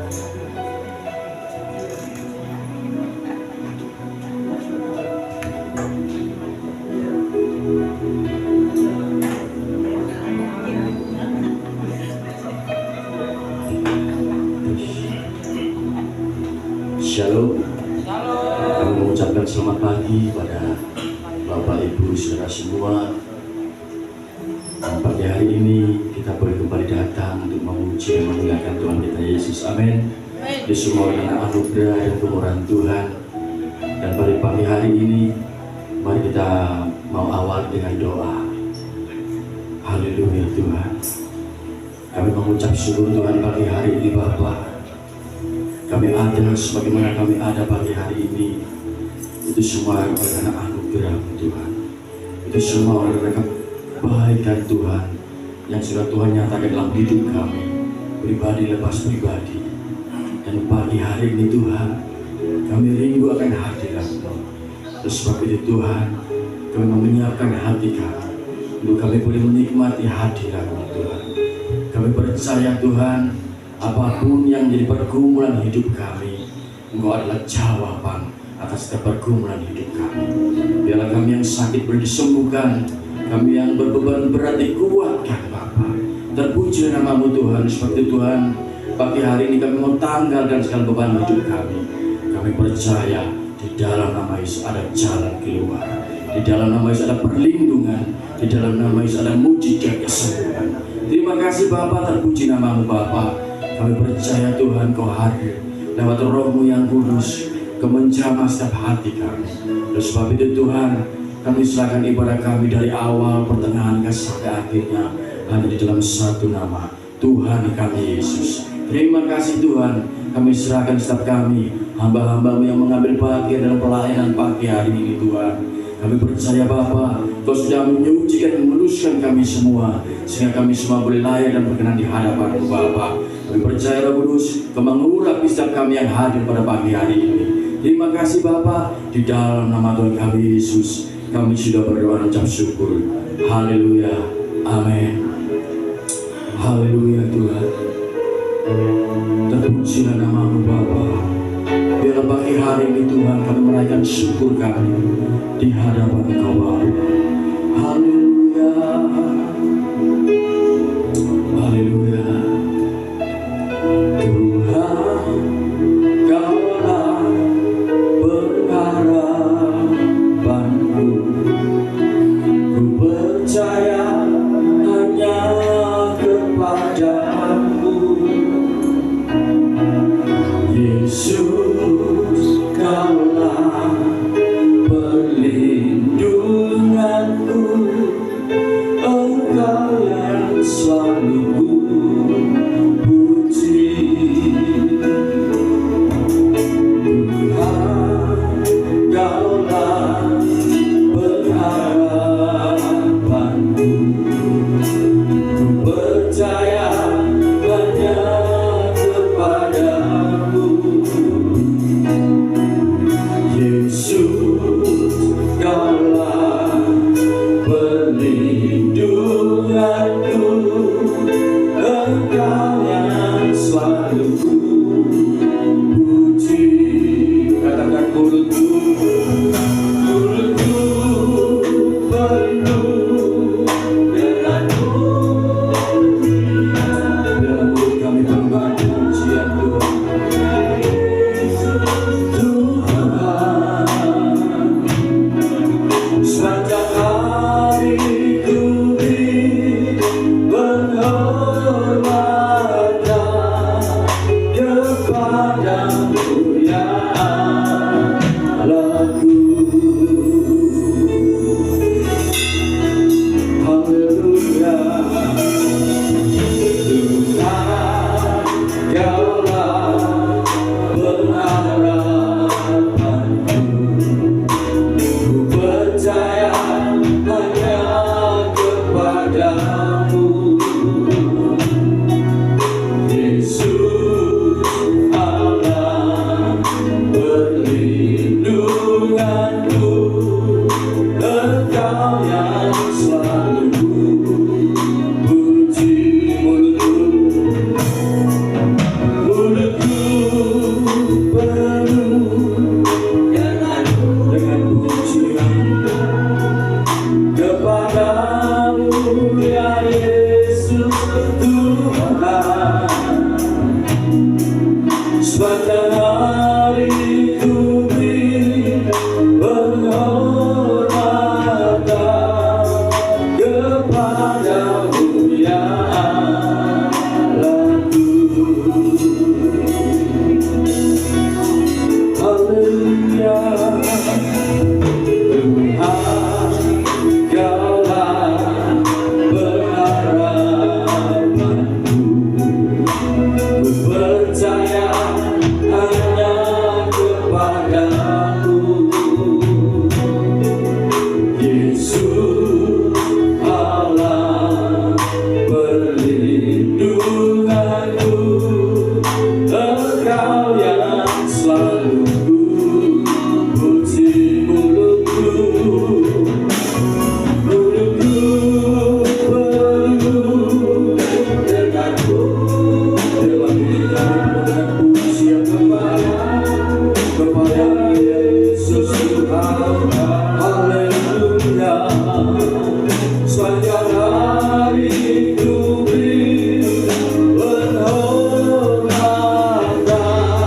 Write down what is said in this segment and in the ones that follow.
Shalom. Kami mengucapkan selamat pagi pada Bapak Ibu saudara semua. Dan pagi hari ini kita boleh kembali datang untuk memuji dan memuliakan Tuhan kita Yesus. Amin. Di semua dengan anugerah dan kemurahan Tuhan. Dan pada pagi hari ini mari kita mau awal dengan doa. Haleluya Tuhan. Kami mengucap syukur Tuhan pagi hari ini Bapa. Kami ada sebagaimana kami ada pagi hari ini. Itu semua karena anugerah Tuhan. Itu semua karena kebaikan Tuhan yang sudah Tuhan nyatakan dalam hidup kami, pribadi lepas pribadi. Dan pagi hari ini Tuhan, kami rindu akan hadirat-Mu. Terus sebab itu Tuhan, kami menyiapkan hati kami untuk kami boleh menikmati hadirat-Mu Tuhan. Kami percaya Tuhan, apapun yang menjadi pergumulan hidup kami, Engkau adalah jawaban atas setiap pergumulan hidup kami. Biarlah kami yang sakit boleh disembuhkan, kami yang berbeban berat dikuatkan Bapa. Terpuji nama-Mu Tuhan. Seperti Tuhan, pagi hari ini kami mau tanggalkan segala beban hidup kami. Kami percaya di dalam nama Yesus ada jalan keluar, di dalam nama Yesus ada perlindungan, di dalam nama Yesus ada mujizat kesembuhan. Terima kasih Bapa, terpuji nama-Mu Bapa. Kami percaya Tuhan Kau hadir lewat Roh-Mu yang kudus, Kau menjamah setiap hati kami. Dan sebab itu Tuhan, kami serahkan ibadah kami dari awal, pertengahan, sampai akhirnya hanya di dalam satu nama, Tuhan kami Yesus. Terima kasih Tuhan, kami serahkan setiap kami, hamba-hamba-Mu yang mengambil bagian dalam pelayanan pagi hari ini Tuhan. Kami percaya Bapa, Kau sudah menyucikan dan meluruskan kami semua, sehingga kami semua boleh layak dan berkenan di hadapan-Mu Bapa. Kami percaya Roh Kudus, Kau mengurapi setiap kami yang hadir pada pagi hari ini. Terima kasih Bapa, di dalam nama Tuhan kami Yesus, kami sudah berdoa dan ucap syukur. Haleluya, amin. Haleluya Tuhan. Terpujilah nama-Mu Bapa. Biarlah pagi hari ini Tuhan kami menaikkan syukur kami di hadapan Kau Bapa. Haleluya. Haleluya. Tuhan, Kaulah pengharapanku. Ku percaya hanya kepada-Mu. Yesus, Kaulah perlindunganku. sepanjang hari ku beri penghormatan kepadamu ya Allahku. Haleluya, Tuhan Kaulah pengharapanku, ku percaya hanya kepadamu. Yesus Allah perlindunganku, Engkau yang selalu ku puji mulutku. Mulutku penuh dekatku, dalam diriku dengan pujian kepada Yesus Tuhan. Haleluya, sepanjang hari ku beri penghormatan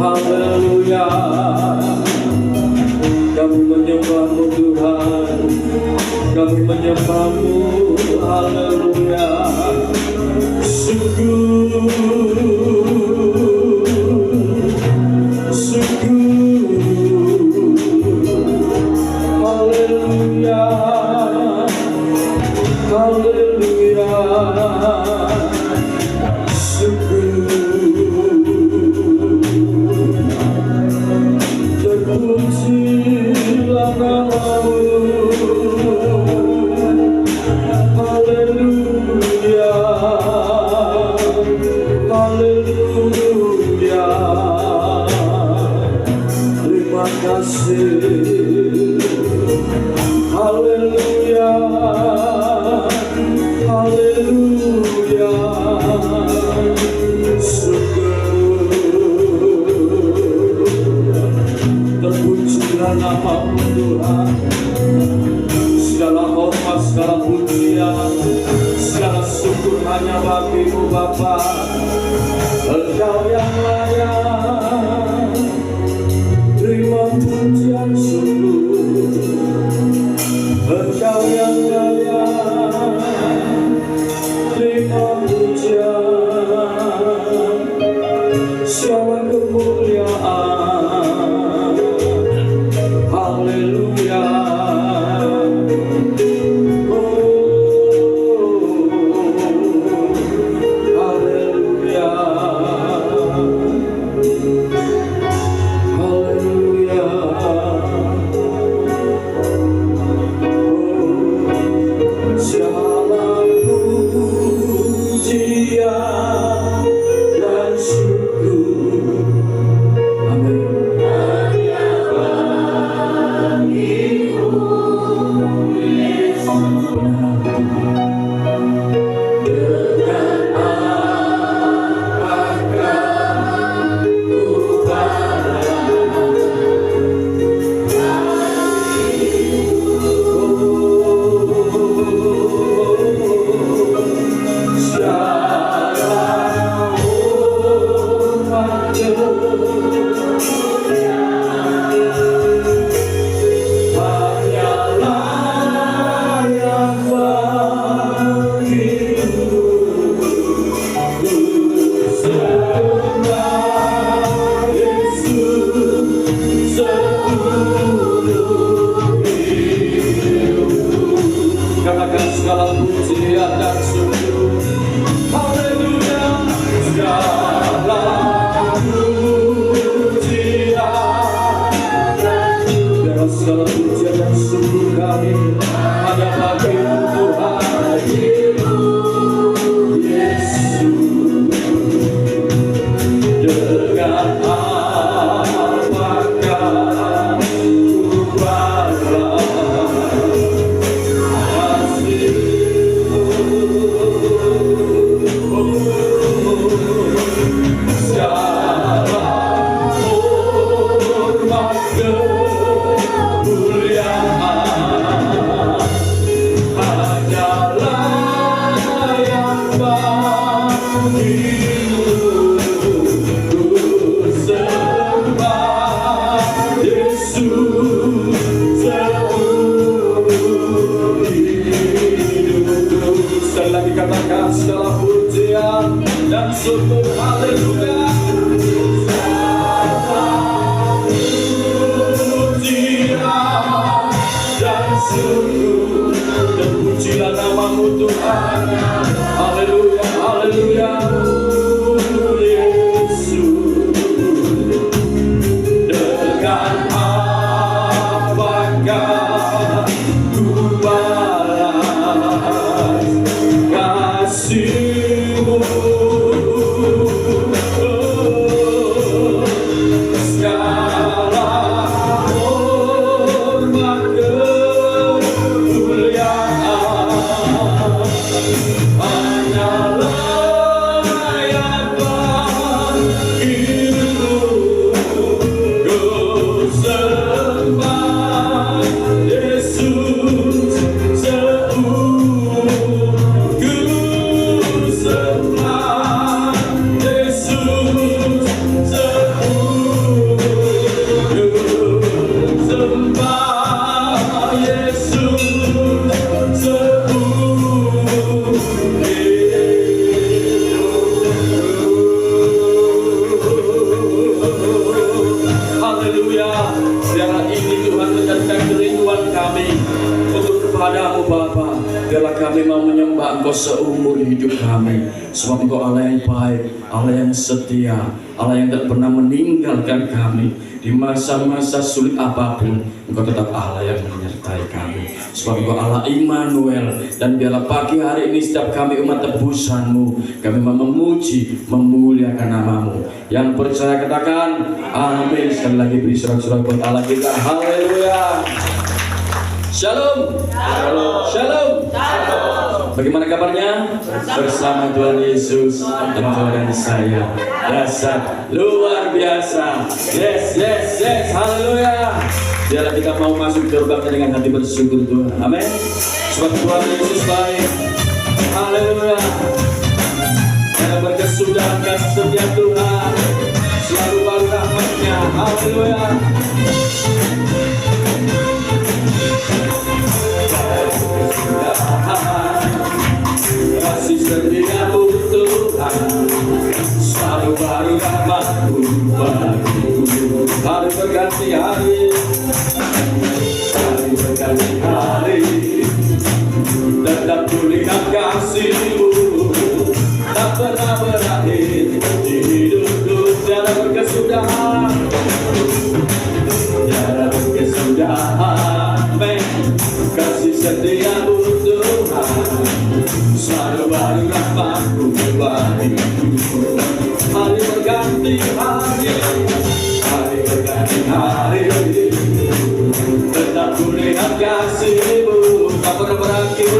Haleluya, kami menyembahmu Tuhan, kami menyembahmu. Haleluya, syukur, syukur. Haleluya, haleluya, syukur. Terpujilah namamu. Haleluya, haleluya. Terima kasih. Haleluya, haleluya. Terpujilah namamu Tuhan. Segala hormat, segala pujian, segala syukur hanya bagi-Mu Bapa. Engkau yang layak terima pujian syukur. Engkau yang layak terima pujian, segala kemuliaan. Haleluya, haleluya, haleluya. Segala pujian dan syukur. Amin. Katakan segala pujian dan syukur. Haleluya, segala pujian. Biarlah segala pujian dan syukur kami hanya bagi-Mu Tuhan Yesus. Dengan apakah ku balas katakan segala pujian dan syukur. Haleluya, pujian dan syukur. Dan pujilah namamu Tuhan. Haleluya, haleluya. Yesus, dengan apakah ku balas kasih-Mu? Engkau seumur hidup kami. Sebab Engkau Allah yang baik, Allah yang setia, Allah yang tak pernah meninggalkan kami. Di masa-masa sulit apapun, Engkau tetap Allah yang menyertai kami. Sebab Engkau Allah Immanuel. Dan biarlah pagi hari ini setiap kami umat tebusan-Mu, kami mau memuji, memuliakan nama-Mu. Yang percaya katakan amin. Sekali lagi beri sorak-sorai buat Allah kita. Haleluya. Shalom. Shalom. Shalom. Bagaimana kabarnya? Bersama Tuhan Yesus dan saya. Dasar luar biasa. Yes, yes, yes. Haleluya. Biarlah kita mau masuk gerbangnya dengan hati bersyukur Tuhan. Amin. Sebab Tuhan Yesus baik. Haleluya. Karena berkesudahan dan setia Tuhan selalu baru rahmat-Nya. Haleluya. Kasih setia-Mu Tuhan selalu baru rahmat-Mu bagiku. Hari berganti hari, hari berganti hari, tetap kulihat kasih-Mu tak pernah berakhir di hidupku. Tiada berkesudahan, tiada berkesudahan. Kasih setia-Mu Tuhan selalu baru rahmat-Mu bagiku. Hari berganti hari, hari berganti hari, tetap kulihat kasih-Mu tak pernah berakhir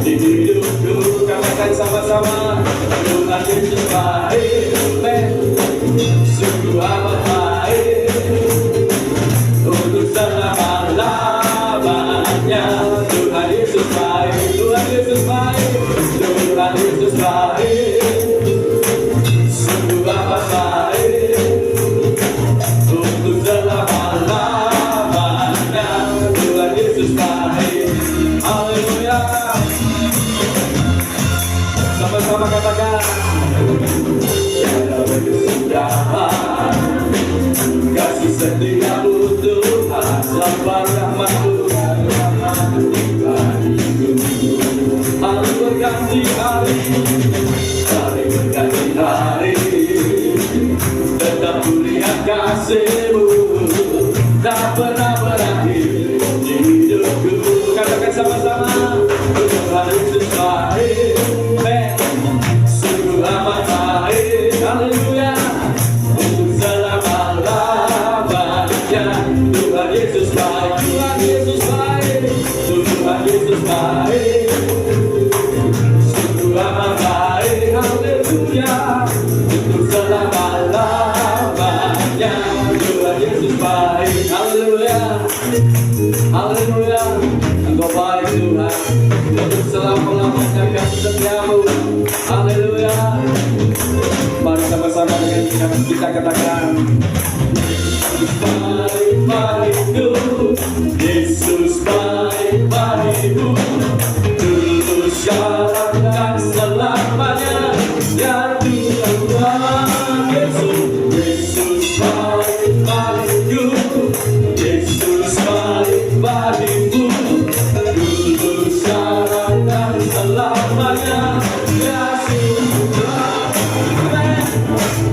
di hidupku. Katakan sama-sama, Tuhan Yesus baik, sungguh amat baik untuk selama-lamanya. Tuhan Yesus baik, Tuhan Yesus baik, Tuhan Yesus baik, sungguh amat baik untuk selama-lamanya. Tuhan Yesus baik. Haleluya. Sama-sama katakan tiada berkesudahan. Kasih setia-Mu Tuhan selalu baru rahmat-Mu bagiku. Hari berganti hari, hari berganti hari, tetap kulihat kasih-Mu tak pernah berakhir di hidupku. Katakan sama-sama, Tuhan Yesus baik, sungguh amat baik. Haleluya. Untuk selama-lamanya. Tuhan Yesus baik, Tuhan Yesus baik, Tuhan Yesus baik, sungguh amat baik. Haleluya. Untuk selama-lamanya. Tuhan Yesus baik. Haleluya. Haleluya. Engkau baik Tuhan, untuk selama-lamanya kasih setia-Mu. Haleluya. Mari sama-sama dengan kita katakan baik bagiku, Yesus baik bagiku, dulu sekarang dan selamanya. Ya Tuhan Yesus, Yesus baik bagiku, Yesus baik bagiku, dulu sekarang dan selamanya. Ya Tuhan,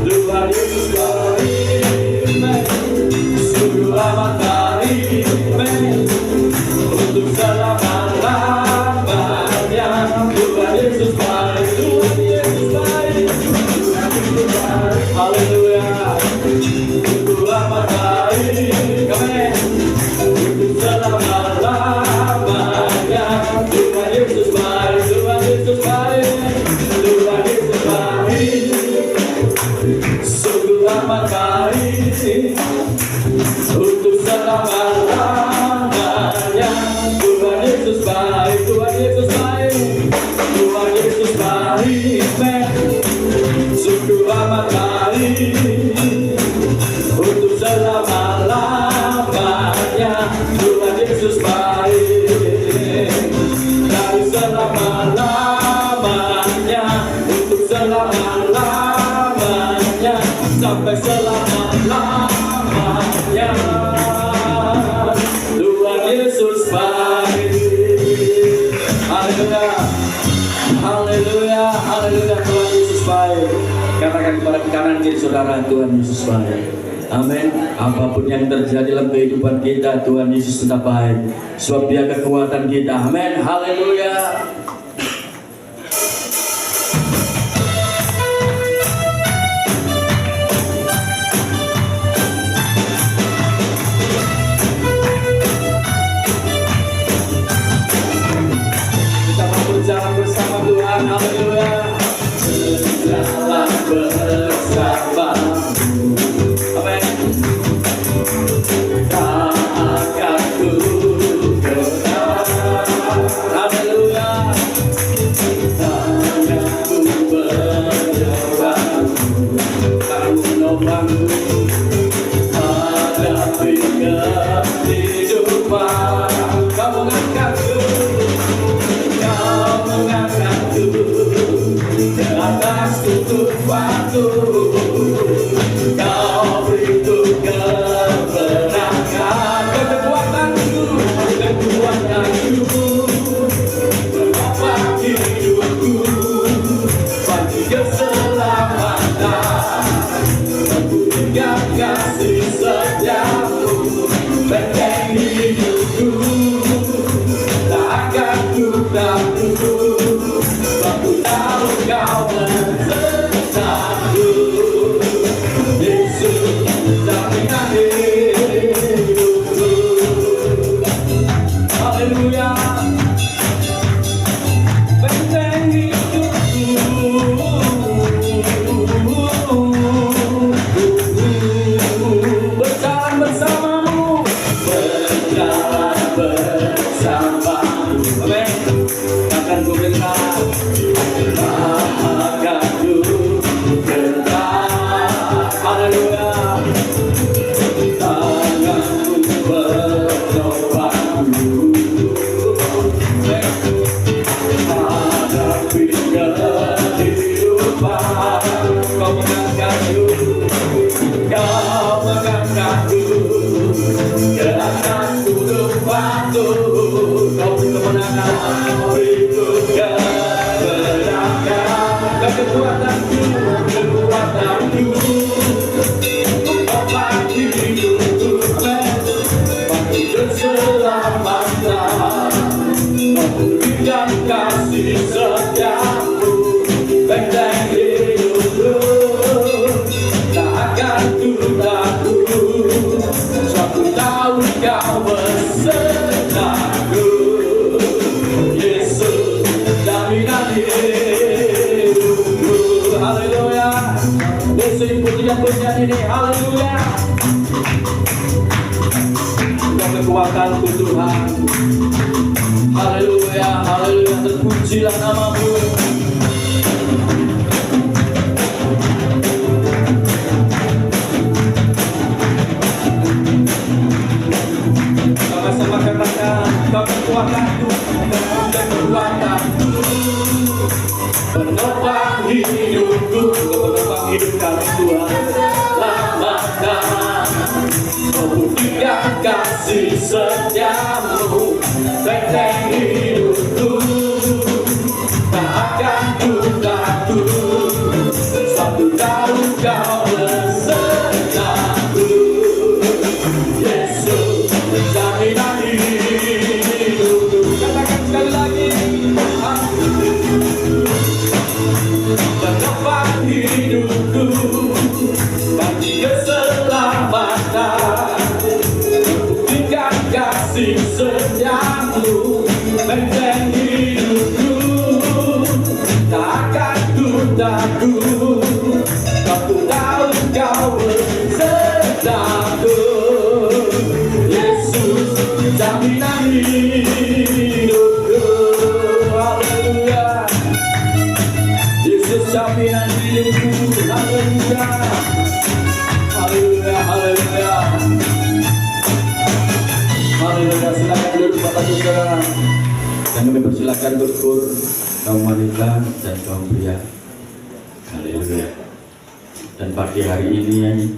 Tuhan Yesus baik, sungguh amat baik, untuk selama-lamanya. Tuhan Yesus baik, Tuhan Yesus baik, haleluya. Sungguh amat baik, amin, untuk selama-lamanya. Tuhan Yesus baik, Tuhan Yesus baik, Tuhan Yesus baik, sungguh amat baik, untuk selama-lamanya. Tuhan Yesus baik, Tuhan Yesus baik, Tuhan Yesus baik, sungguh amat baik, untuk selama-lamanya. Tuhan Yesus baik, dari selama-lamanya, untuk selama-lamanya, sampai selama-lamanya. Tuhan Yesus baik. Haleluya. Haleluya, Tuhan Yesus baik. Katakan kepada kanan kiri saudara, Tuhan Yesus baik. Amin. Apapun yang terjadi dalam kehidupan kita, Tuhan Yesus tetap baik. Sebab Dia kekuatan kita. Amin. Haleluya. Kita mau berjalan bersama Tuhan. Haleluya. Berjalan bersama. Haleluya. Kekuatan Tuhan. Haleluya, haleluya, terpujilah nama-Mu. Sama-sama katakan, kekuatan Tuhan, kekuatan penopang hidupku, penopang hidup kami Tuhan. Buktikan kasih setiamu, benteng hidupku, tak akan ku takut, suatu tahu Kau besertaku. Yesus, jaminan hidupku. Katakan sekali lagi, penopang hidupku, bagi keselamatan. Kasih setiamu, benteng hidupku, tak akan ku takut, Kau tahu Kau besertaku. Yesus, jaminan hidupku. Haleluya. Yesus, jaminan hidupku. Haleluya. Haleluya, haleluya. Haleluya, silakan duduk Bapak Saudara. Dan kami persilakan bersyukur kaum wanita dan kaum pria. Haleluya. Dan pagi hari ini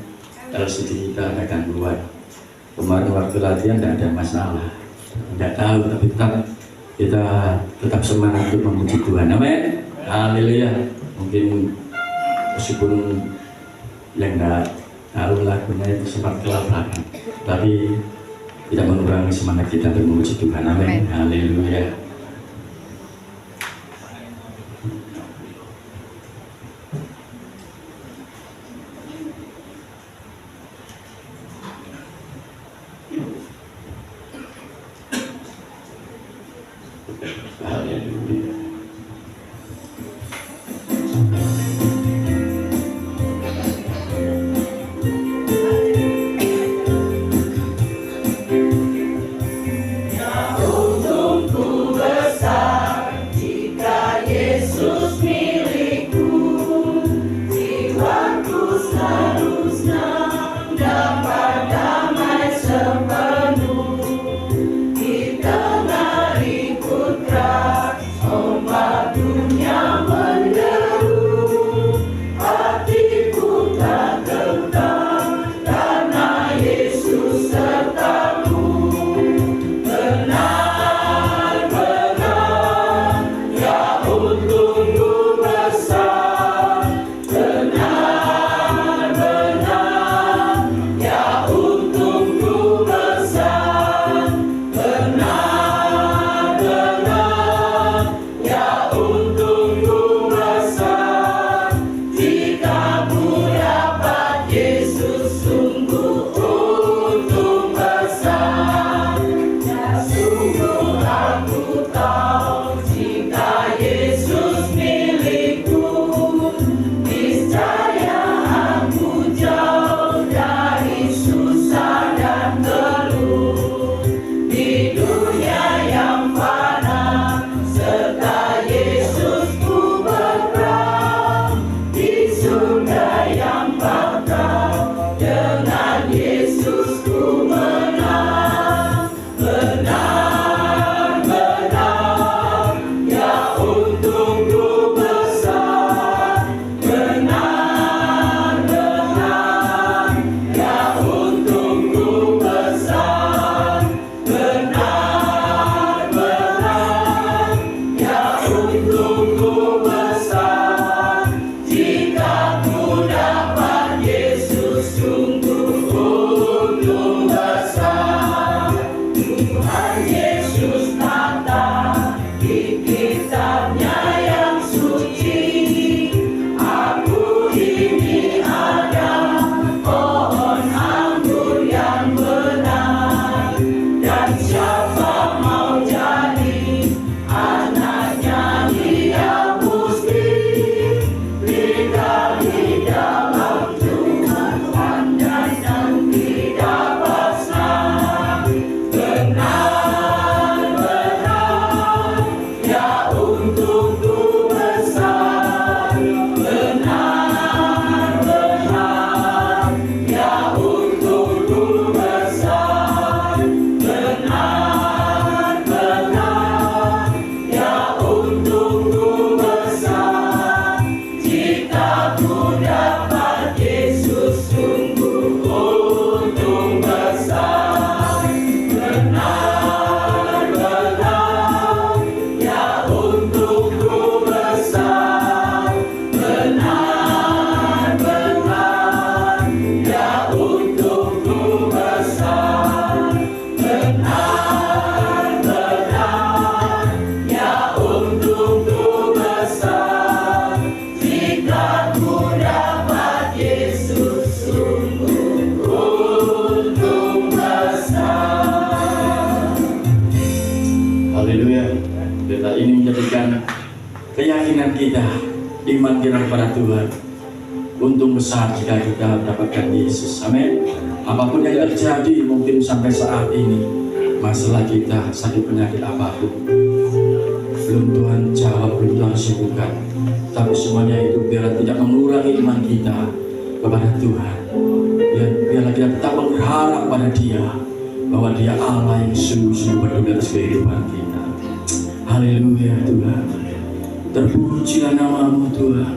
LCD kita akan buat. Kemarin waktu latihan tidak ada masalah, tidak tahu, tapi kita tetap semangat untuk memuji Tuhan. Amin. Haleluya. Mungkin meskipun yang nggak tahu lagunya itu sempat kelabakan, tapi tidak mengurangi semangat kita untuk memuji Tuhan. Amin. Haleluya. Haleluya. Keyakinan kita, iman kita kepada Tuhan, untung besar jika kita mendapatkan Yesus. Amin. Apapun yang terjadi mungkin sampai saat ini, masalah kita, sakit penyakit apapun, belum Tuhan jawab, belum Tuhan sembuhkan, tapi semuanya itu biar tidak mengurangi iman kita kepada Tuhan. Biarlah kita tetap berharap pada Dia, bahwa Dia Allah yang sungguh-sungguh peduli atas kehidupan kita. Haleluya Tuhan. Terpujilah nama-Mu Tuhan.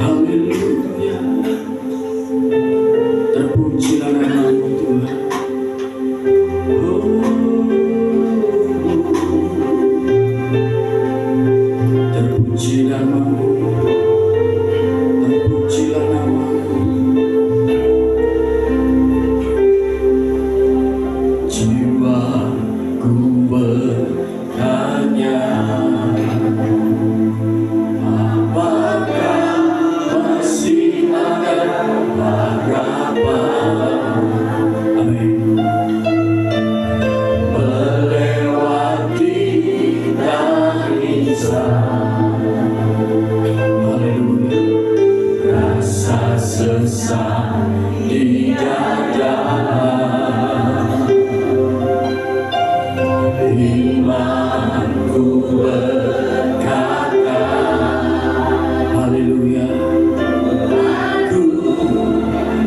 Haleluya. Terpujilah nama-Mu Tuhan. Oh. Terpujilah nama-Mu. sesak di dada. Imanku berkata, haleluya. Aku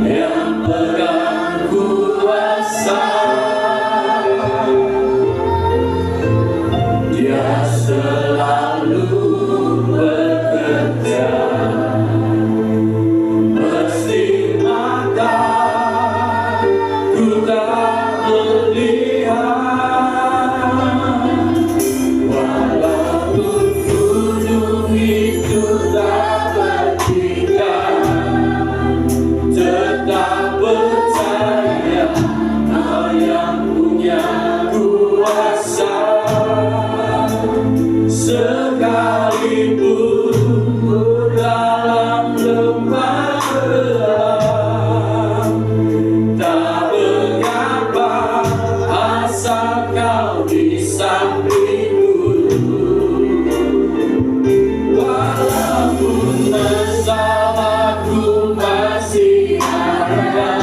yang pegang kuasa, Dia selalu bekerja. Meski mata ku tak melihat, walaupun gunung itu tak bertingkah, tetap percaya Kau yang punya kuasa. Sekalipun dalam lembah gelap, tak mengapa, asal Kau di sampingku. Walaupun masalahku masih ada,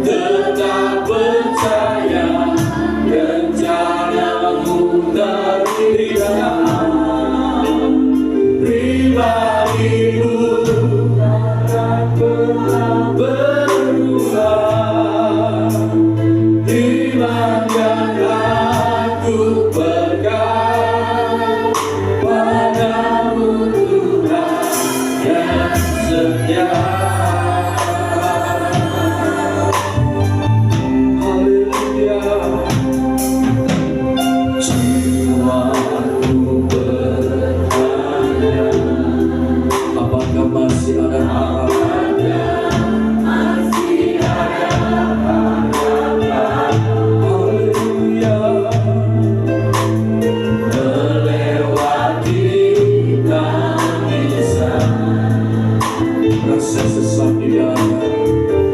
tetap percaya rencana-Mu terindah. Pribadimu tak pernah berubah, di mana aku pegang padamu, Tuhan yang setia. Haleluya. Jiwaku bertanya, apakah masih ada harapan? Masih ada harapan. Haleluya. Melewati tangisan, rasa sesak di dada,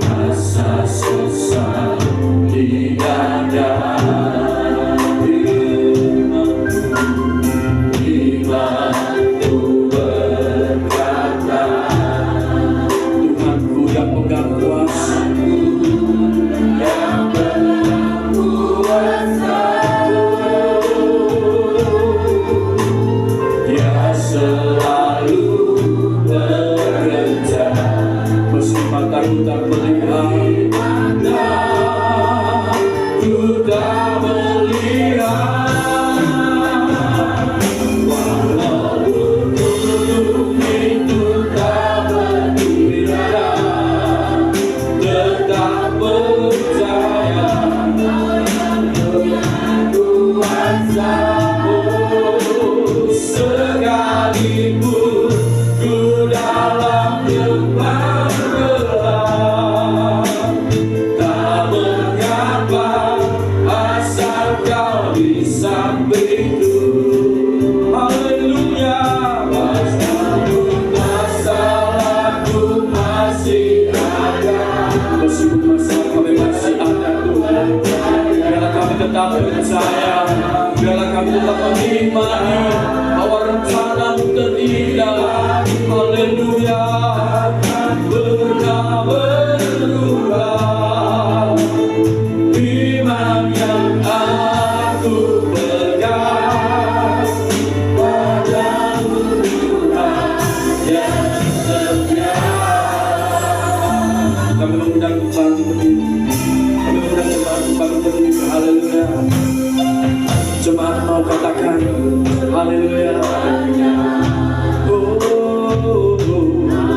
rasa sesak di dada. Imanku berkata, Tuhanku yang pegang kuasa, yang pegang kuasa. Dia selalu bekerja. Meski mataku tak melihat, mataku tak melihat, walaupun gunung itu tak bertingkah, tetap percaya kuasa-Mu. Sekalipun ku dalam lembah gelap, tak mengapa, asal Kau di sampingku. Haleluya. Meskipun masalahku masih ada, meskipun masalah kami masih ada, Tuhan, biarlah kami tetap percaya, biarlah kami tetap mengimani bahwa rencana-Mu terindah. Haleluya. Pernah berubah, iman yang aku pegang padamu, Tuhan yang setia. Kami mengundang Tuhan berdiri, kami mengundang Tuhan berdiri. Haleluya. Jemaat mau katakan haleluya. Oh, oh, oh.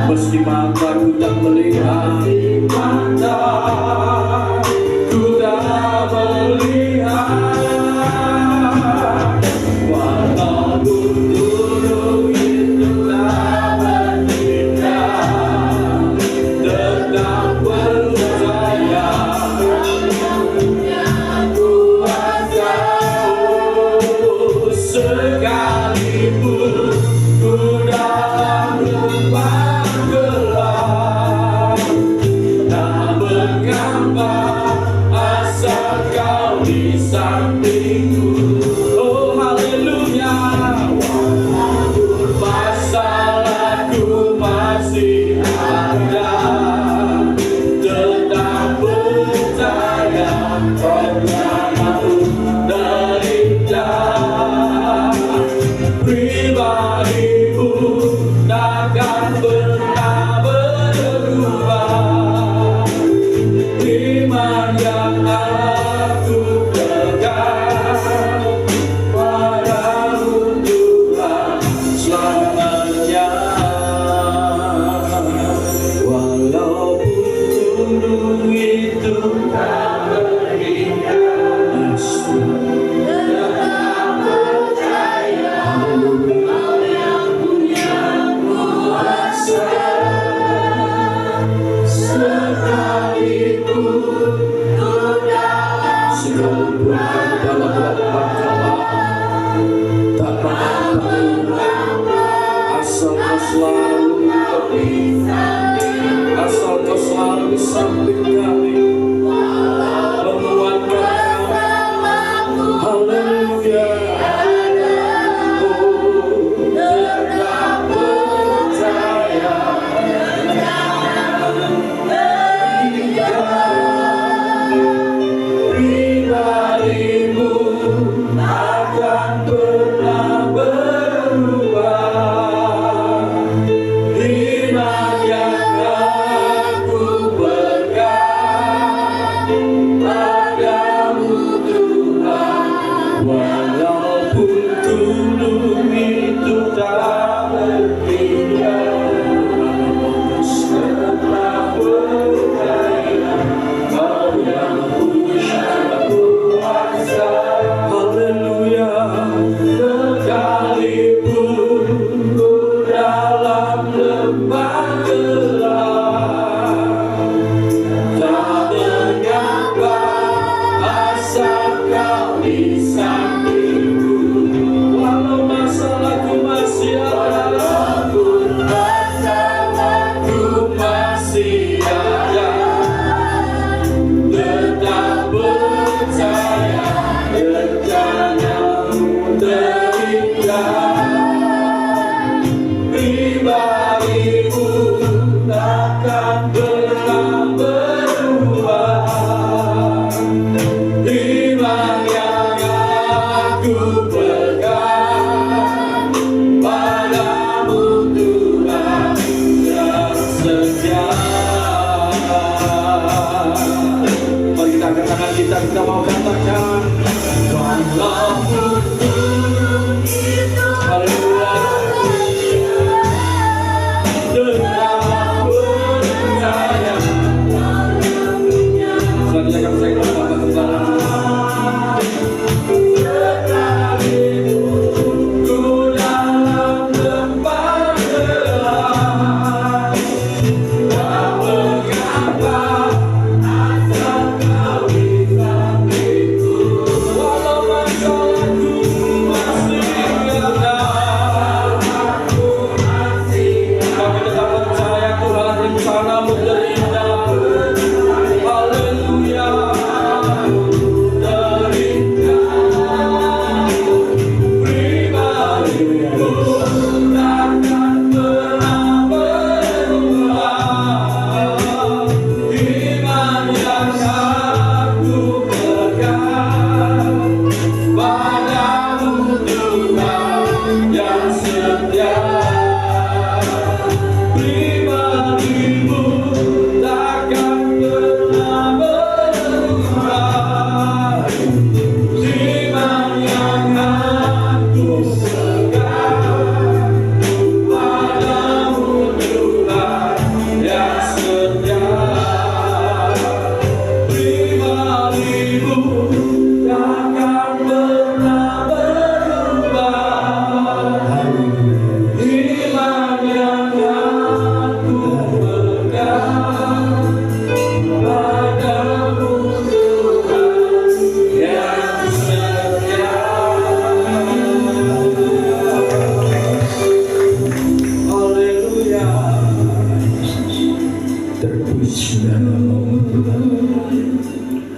Meski mataku tak melihat, mataku tak melihat, walaupun gunung itu tak bertindak, tetap percaya kuasa. Sekalipun ku dalam lubang gelap, tak mengapa asal kau di sampingku. Oh haleluya, walaupun masalahku masih ada, tetap percaya rencanamu terindah. Pribadiku takkan pernah berubah. Iman yang aku pegang padamu Tuhan selamanya. Walaupun gunung itu tak berindah, tetap percaya Kau yang punya kuasa. Sekalipun ku dalam lubang tak mengapa, asal kau selalu di samping kami, menguatkan kami. Haleluya. Tetap percaya pribadimu takkan pernah berubah. Iman yang aku pegang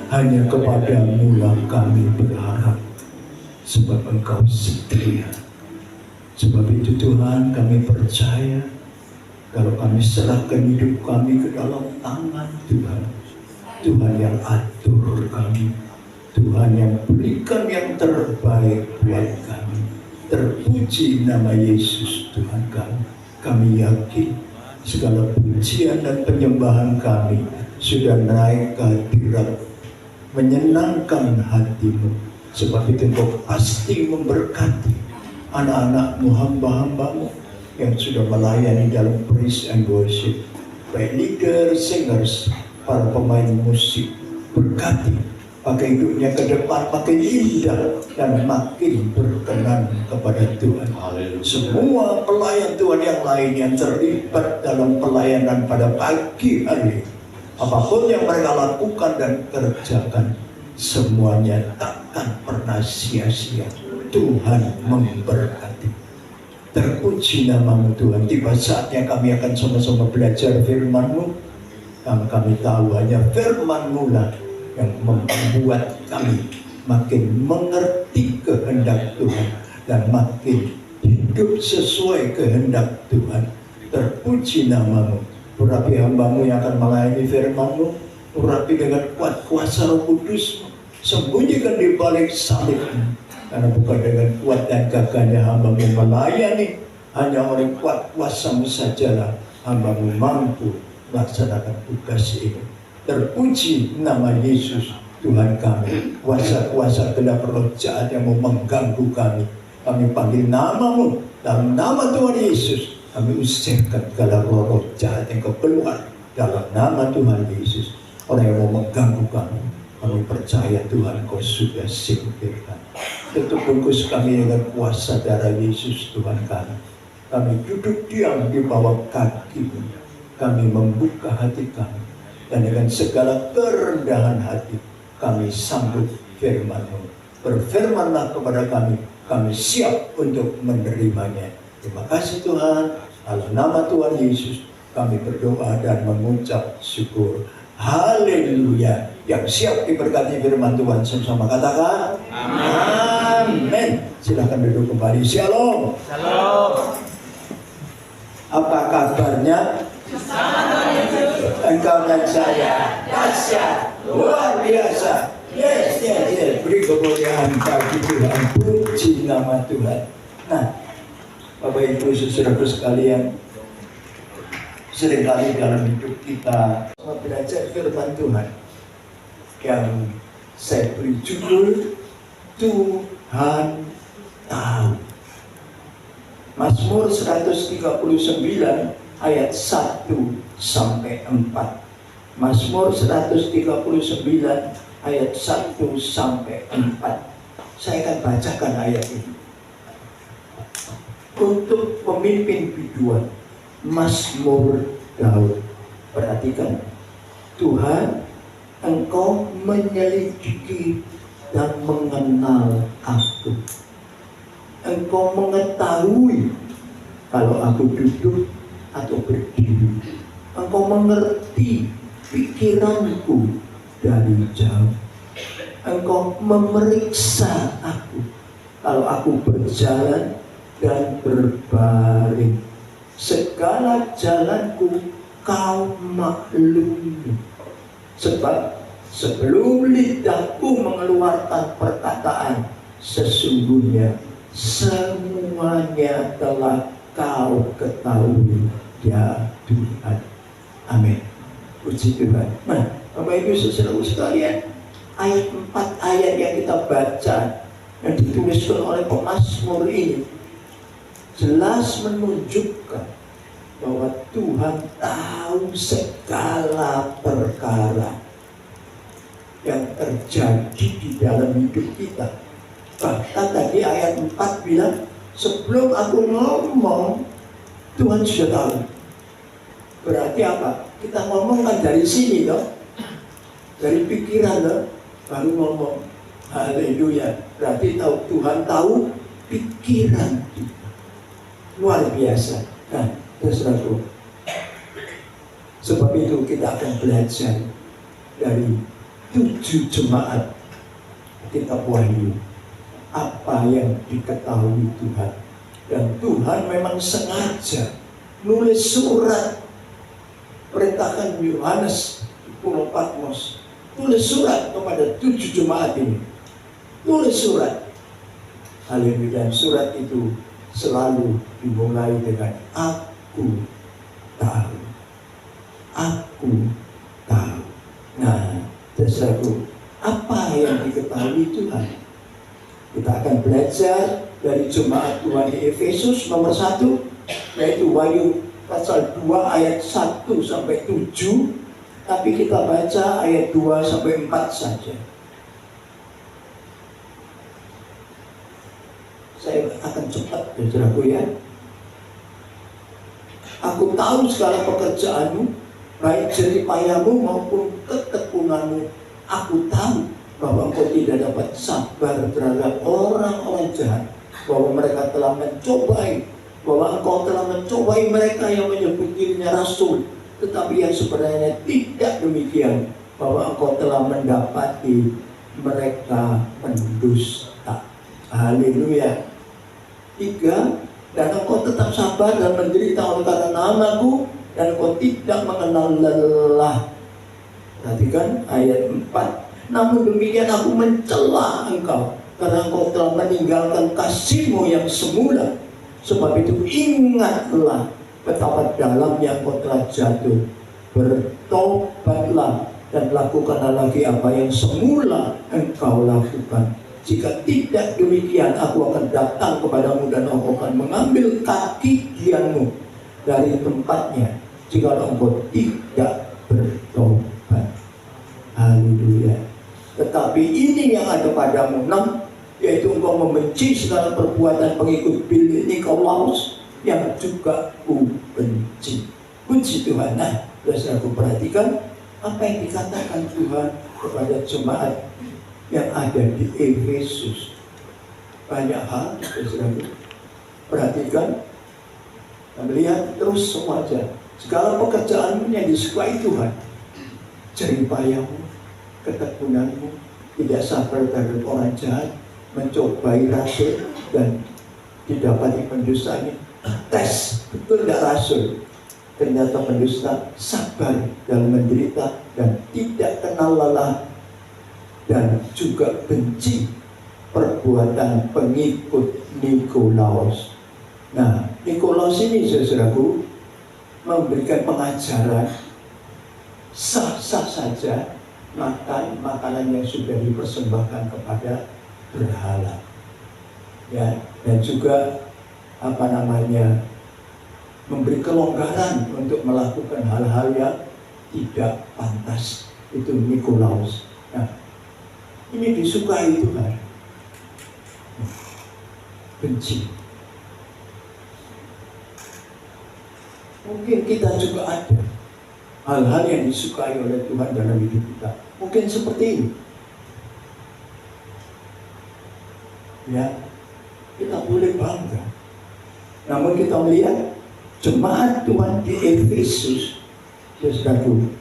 Hanya kepadamu lah kami berharap, sebab Engkau setia. Sebab itu Tuhan, kami percaya kalau kami serahkan hidup kami ke dalam tangan Tuhan, Tuhan yang atur kami, Tuhan yang berikan yang terbaik buat kami. Terpuji nama Yesus Tuhan kami. Kami yakin segala pujian dan penyembahan kami sudah naik ke hadirat, menyenangkan hatimu. Sebab itu Engkau pasti memberkati anak-anakmu, hamba-hambamu yang sudah melayani dalam praise and worship, baik leader, singers, para pemain musik. Berkati, pakai hidupnya ke depan makin indah dan makin berkenan kepada Tuhan. Semua pelayan Tuhan yang lain yang terlibat dalam pelayanan pada pagi hari, apapun yang mereka lakukan dan kerjakan, semuanya takkan pernah sia-sia. Tuhan memberkati. Terpuji namamu Tuhan. Tiba saatnya kami akan sama-sama belajar firman-Mu. Kami tahu hanya firman-Mu lah yang membuat kami makin mengerti kehendak Tuhan dan makin hidup sesuai kehendak Tuhan. Terpuji namamu. Urapi hamba-Mu yang akan melayani firman-Mu, urapi dengan kuat kuasa Roh Kudus, sembunyikan di balik salib-Mu. Karena bukan dengan kuat dan gagahnya hamba-Mu melayani, hanya oleh kuat kuasa-Mu sajalah hamba-Mu mampu melaksanakan tugas ini. Terpuji nama Yesus Tuhan kami. Kuasa-kuasa gelap roh jahat yang mau mengganggu kami, kami panggil nama-Mu. Dalam nama Tuhan Yesus kami usirkan segala roh jahat yang keluar dalam nama Tuhan Yesus. Orang yang mau mengganggu kami, kami percaya Tuhan Kau sudah singkirkan. Tutup bungkus kami dengan kuasa darah Yesus Tuhan kami. Kami duduk diam di bawah kaki-Mu. Kami membuka hati kami, dan dengan segala kerendahan hati kami sambut firman-Mu. Berfirmanlah kepada kami siap untuk menerimanya. Terima kasih Tuhan. Dalam nama Tuhan Yesus kami berdoa dan mengucap syukur. Haleluya. Yang siap diberkati firman Tuhan sama-sama katakan amin. Silahkan duduk kembali. Shalom. Shalom. Apa kabarnya? Engkau dan saya dahsyat, luar biasa. Yes. Beri kemuliaan bagi Tuhan. Puji nama Tuhan. Nah, Bapak Ibu saudaraku sekalian, seringkali dalam hidup kita belajar firman Tuhan yang saya beri judul Tuhan tahu. Mazmur 139 ayat 1 sampai 4. Mazmur 139 ayat 1 sampai 4. Saya akan bacakan ayat ini. Untuk pemimpin biduan, Mazmur Daud. Perhatikan, Tuhan, Engkau menyelidiki dan mengenal aku. Engkau mengetahui kalau aku duduk atau berdiri. Engkau mengerti pikiranku dari jauh. Engkau memeriksa aku kalau aku berjalan dan berbaring. Segala jalanku Kau maklumi. Sebab sebelum lidahku mengeluarkan perkataan, sesungguhnya semuanya telah Kau ketahui, ya Tuhan. Amin. Puji Tuhan. Nah, Bapak Ibu saudaraku sekalian, ayat 4 ayat yang kita baca yang dituliskan oleh pemazmur ini jelas menunjukkan bahwa Tuhan tahu segala perkara yang terjadi di dalam hidup kita. Bahkan tadi ayat 4 bilang, sebelum aku ngomong, Tuhan sudah tahu. Berarti apa? Kita ngomong kan dari sini loh, dari pikiran loh, baru ngomong. Haleluya. Berarti tahu, Tuhan tahu pikiran kita. Luar biasa. Nah, sebab itu kita akan belajar dari 7 jemaat kitab Wahyu, apa yang diketahui Tuhan. Dan Tuhan memang sengaja nulis surat, perintahkan Yohanes di Pulau Patmos, tulis surat kepada 7 jemaat ini. Tulis surat. Haleluya. Dan surat itu selalu dimulai dengan aku tahu. Aku tahu. Nah, saudaraku, apa yang diketahui Tuhan? Kita akan belajar dari jemaat Tuhan di Efesus nomor 1, yaitu Wahyu pasal 2 ayat 1 sampai 7. Tapi kita baca ayat 2 sampai 4 saja. Saya akan cepat, saudaraku ya. Aku tahu segala pekerjaanmu, baik jerih payahmu maupun ketekunanmu. Aku tahu bahwa engkau tidak dapat sabar terhadap orang-orang jahat, bahwa mereka telah mencobai, bahwa engkau telah mencobai mereka yang menyebut dirinya rasul, tetapi yang sebenarnya tidak demikian, bahwa engkau telah mendapati mereka pendusta. Haleluya. 3, dan engkau tetap sabar dan menderita oleh karena namaku, dan engkau tidak mengenal lelah. Perhatikan ayat 4. Namun demikian aku mencela engkau, karena engkau telah meninggalkan kasihmu yang semula. Sebab itu ingatlah betapa dalamnya engkau telah jatuh. Bertobatlah dan lakukanlah lagi apa yang semula engkau lakukan. Jika tidak demikian, aku akan datang kepadamu dan aku akan mengambil kaki kianmu dari tempatnya, jika engkau tidak bertobat. Haleluya. Tetapi ini yang ada padamu, 6, yaitu engkau membenci segala perbuatan pengikut Bill Nikolaus yang juga ku benci. Puji Tuhan. Nah, saudaraku, perhatikan apa yang dikatakan Tuhan kepada jemaat yang ada di Efesus. Banyak hal, saudaraku. Perhatikan, melihat terus semuanya. Segala pekerjaanmu yang disukai Tuhan, jerih payahmu, ketekunanmu, tidak sabar terhadap orang jahat, mencobai rasul dan didapati pendusta. Ini tes, betul tidak rasul? Ternyata pendusta, sabar dalam menderita dan tidak kenal lelah, dan juga benci perbuatan pengikut Nikolaus. Nah, Nikolaus ini, saudaraku, memberikan pengajaran sah-sah saja makan makanan yang sudah dipersembahkan kepada berhala, ya, dan juga memberi kelonggaran untuk melakukan hal-hal yang tidak pantas. Itu Nikolaus. Nah, ini disukai Tuhan. Benci. Mungkin kita juga ada hal-hal yang disukai oleh Tuhan dalam hidup kita. Mungkin seperti ini. Ya, kita boleh bangga. Namun kita melihat jemaat Tuhan di Efesus, saudaraku,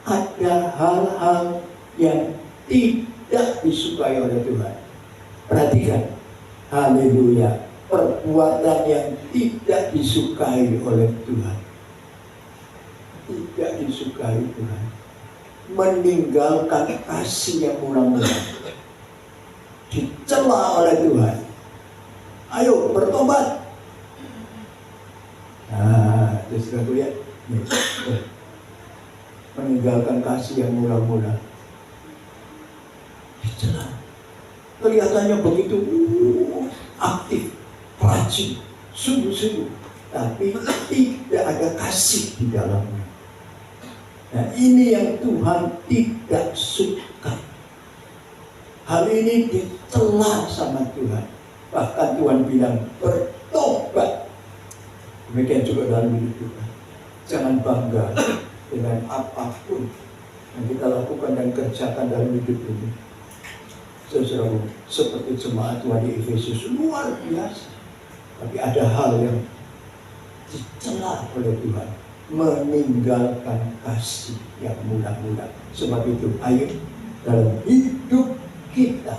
ada hal-hal yang tidak disukai oleh Tuhan. Perhatikan, haleluya, perbuatan yang tidak disukai oleh Tuhan. Tidak disukai Tuhan. Meninggalkan kasih yang murah-murah, dicela oleh Tuhan. Ayo bertobat. Nah, saudaraku ya, meninggalkan kasih yang murah-murah, dicela. Kelihatannya begitu aktif, rajin, sungguh-sungguh, tapi tidak ada kasih di dalamnya. Nah, ini yang Tuhan tidak suka. Hal ini dicela sama Tuhan. Bahkan Tuhan bilang bertobat. Demikian juga dalam hidup kita. Jangan bangga dengan apapun yang kita lakukan dan kerjakan dalam hidup ini. Saudara, seperti jemaat Tuhan di Efesus, luar biasa. Tapi ada hal yang dicela oleh Tuhan, meninggalkan kasih yang murah-murah. Sebab itu, ayo dalam hidup kita,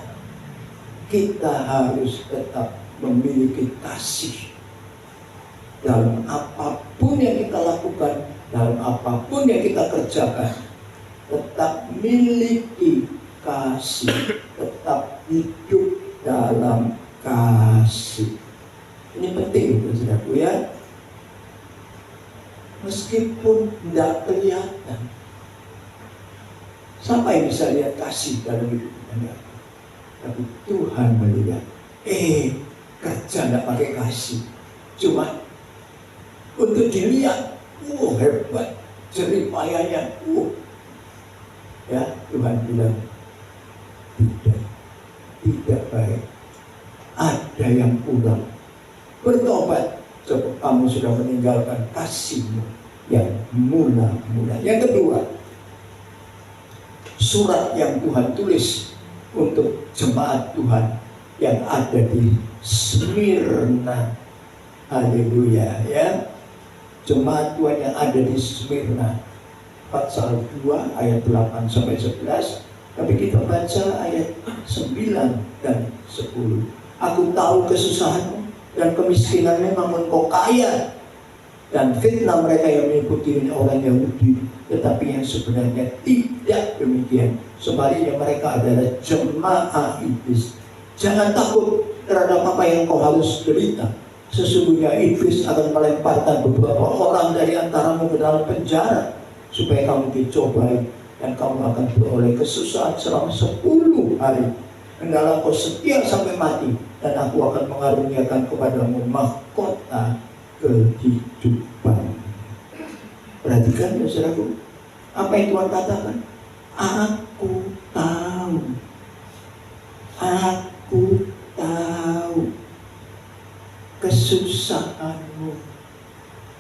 kita harus tetap memiliki kasih dalam apapun yang kita lakukan, dalam apapun yang kita kerjakan. Tetap miliki kasih, tetap hidup dalam kasih. Ini penting, saudaraku ya. Meskipun tidak kelihatan, siapa yang bisa lihat kasih dalam hidup kita? Tapi Tuhan melihat. Kerja tidak pakai kasih, cuma untuk dilihat, hebat, jeripayanya, ya Tuhan bilang tidak baik, ada yang kurang. Bertobat, sebab kamu sudah meninggalkan kasihmu yang mula-mula. Yang kedua, surat yang Tuhan tulis untuk jemaat Tuhan yang ada di Smyrna. Haleluya ya. Jemaat Tuhan yang ada di Smyrna, pasal 2 ayat 8 sampai 11. Tapi kita baca ayat 9 dan 10. Aku tahu kesusahanmu dan kemiskinanmu, namun engkau kaya, dan fitnah mereka yang mengikuti orang Yahudi, tetapi yang sebenarnya tidak demikian. Sebaliknya mereka adalah jemaah iblis. Jangan takut terhadap apa yang kau harus derita. Sesungguhnya iblis akan melemparkan beberapa orang dari antaramu ke dalam penjara, supaya kamu dicobai, dan kamu akan beroleh kesusahan selama 10 hari. Hendaklah kau setia sampai mati, dan aku akan mengaruniakan kepadamu mahkota kehidupan. Perhatikan ya saudaraku, apa yang Tuhan katakan? Aku tahu kesusahanmu,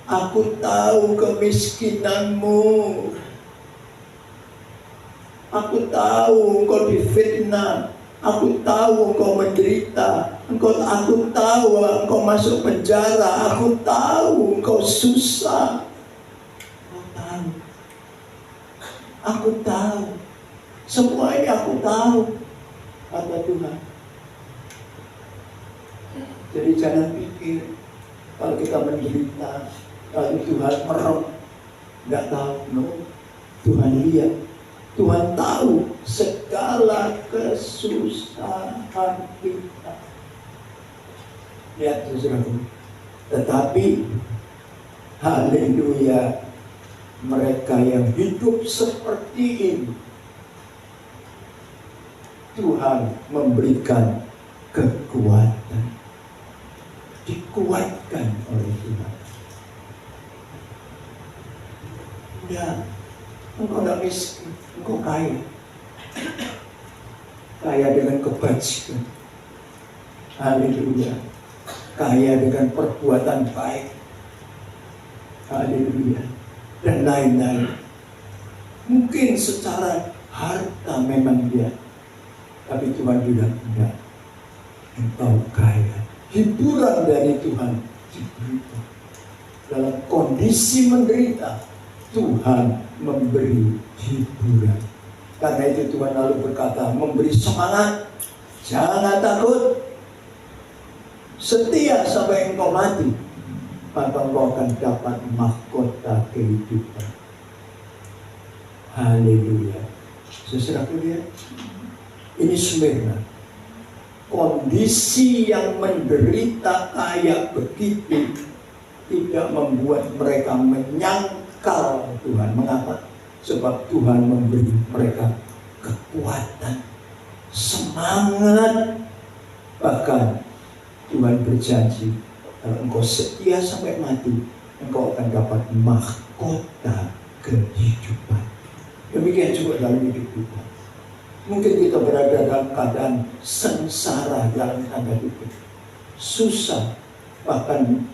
aku tahu kemiskinanmu, aku tahu engkau difitnah, aku tahu engkau menderita, aku tahu engkau masuk penjara, aku tahu engkau susah, aku tahu, semuanya aku tahu, kata Tuhan. Jadi jangan pikir kalau kita menderita, lalu Tuhan merem, nggak tahu. No, Tuhan lihat, Tuhan tahu segala kesusahan kita. Lihat saudaraku. Tetapi haleluya, mereka yang hidup seperti ini, Tuhan memberikan kekuatan, dikuatkan oleh Tuhan. Ya, engkau tidak miskin, engkau kaya, kaya dengan kebajikan, haleluya, kaya dengan perbuatan baik, haleluya, dan lain-lain. Mungkin secara harta memang dia, tapi Tuhan bilang enggak, engkau kaya. Hiburan dari Tuhan diberikan. Dalam kondisi menderita, Tuhan memberi hiburan. Karena itu Tuhan lalu berkata, memberi semangat, jangan takut, setia sampai engkau mati, maka engkau akan dapat mahkota kehidupan. Haleluya. Saudaraku lihat, ini Smyrna. Kondisi yang menderita kayak begitu tidak membuat mereka menyangkal Tuhan. Mengapa? Sebab Tuhan memberi mereka kekuatan, semangat. Bahkan Tuhan berjanji, kalau engkau setia sampai mati, engkau akan dapat mahkota kehidupan. Demikian juga dalam hidup kita. Mungkin kita berada dalam keadaan sengsara dalam tanda kutip, susah, bahkan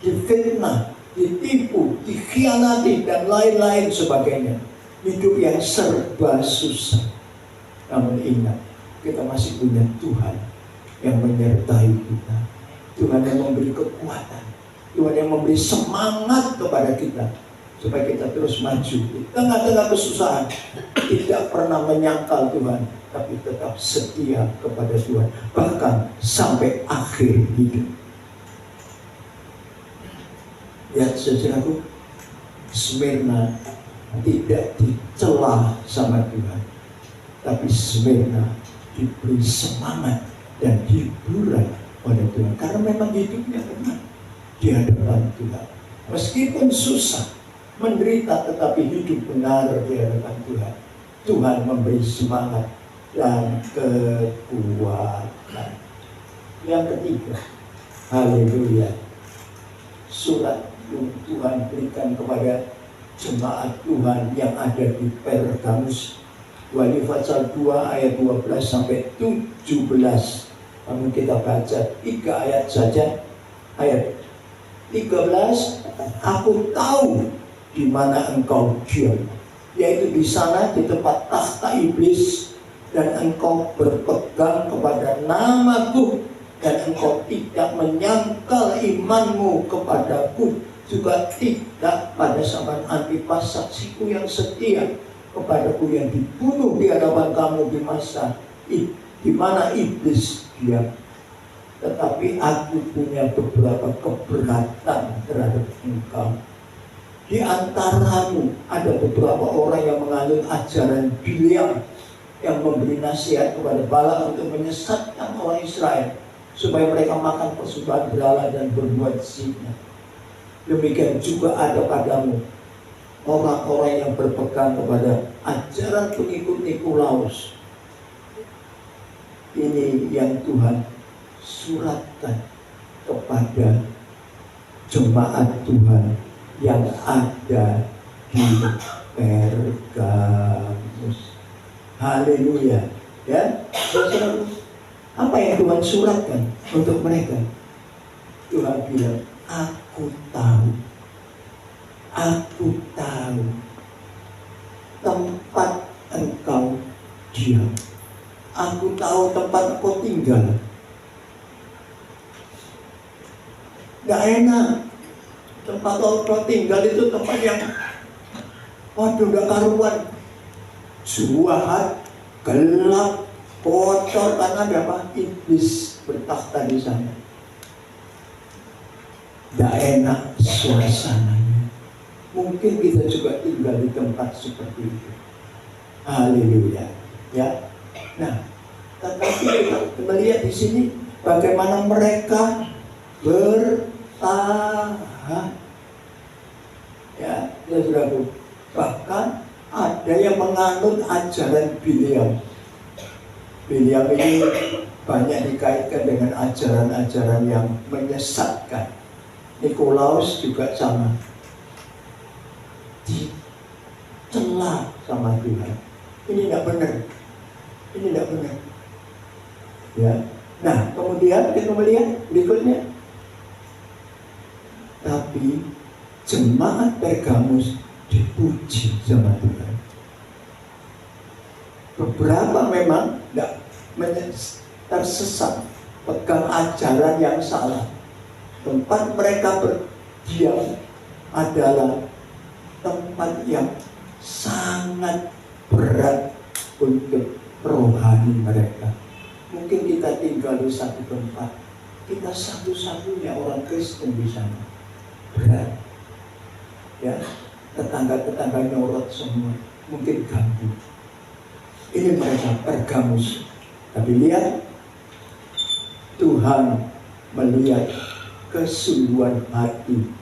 difitnah, ditipu, dikhianati, dan lain-lain sebagainya. Hidup yang serba susah. Namun ingat, kita masih punya Tuhan yang menyertai kita. Tuhan yang memberi kekuatan, Tuhan yang memberi semangat kepada kita, supaya kita terus maju di tengah-tengah kesusahan, tidak pernah menyangkal Tuhan, tapi tetap setia kepada Tuhan, bahkan sampai akhir hidup. Ya saudaraku, Smyrna tidak dicela sama Tuhan, tapi Smyrna diberi semangat dan hiburan pada Tuhan, karena memang hidupnya tenang di hadapan Tuhan. Meskipun susah, menderita, tetapi hidup benar di hadapan Tuhan. Tuhan memberi semangat dan kekuatan. Yang ketiga, haleluya, surat yang Tuhan berikan kepada jemaat Tuhan yang ada di Pergamus. Wahyu pasal 2 ayat 12 sampai 17. Namun kita baca 3 ayat saja. Ayat 13, aku tahu di mana engkau diam, yaitu di sana di tempat takhta iblis, dan engkau berpegang kepada namaku, dan engkau tidak menyangkal imanmu kepadaku, juga tidak pada zaman Antipas saksiku yang setia kepadaku, yang dibunuh di hadapan kamu di masa di mana iblis diam. Tetapi aku punya beberapa keberatan terhadap engkau. Di antaramu ada beberapa orang yang menganut ajaran Bileam, yang memberi nasihat kepada Balak untuk menyesatkan orang Israel supaya mereka makan persembahan berhala dan berbuat zina. Demikian juga ada padamu orang-orang yang berpegang kepada ajaran pengikut Nikolaus. Ini yang Tuhan suratkan kepada jemaat Tuhan yang ada di Pergamus. Haleluya. Ya, saudara, apa yang Tuhan suratkan untuk mereka? Tuhan bilang, aku tahu tempat engkau diam. Aku tahu tempat engkau tinggal. Gak enak. Tempat engkau tinggal itu tempat yang waduh gak karuan, juahat, gelap, kotor, karena ada apa? Iblis bertakhta di sana. Gak enak suasananya. Mungkin kita juga tinggal di tempat seperti itu. Haleluya. Ya. Nah, tetapi kita melihat di sini bagaimana mereka bertahan. Ya, saudaraku. Bahkan ada yang menganut ajaran Bileam. Bileam ini banyak dikaitkan dengan ajaran-ajaran yang menyesatkan. Nikolaus juga sama, dicela sama Tuhan. Ini tidak benar. Ini tidak benar. Ya. Nah, kemudian kita melihat berikutnya. Tapi jemaat Pergamus dipuji sama Tuhan. Beberapa memang tidak tersesat, pegang ajaran yang salah. Tempat mereka berdiam adalah tempat yang sangat berat untuk rohani mereka. Mungkin kita tinggal di satu tempat, kita satu-satunya orang Kristen di sana. Berat. Ya, tetangga-tetangga nyorot semua, mungkin ganggu. Ini mereka Pergamus. Tapi lihat, Tuhan melihat kesungguhan hati.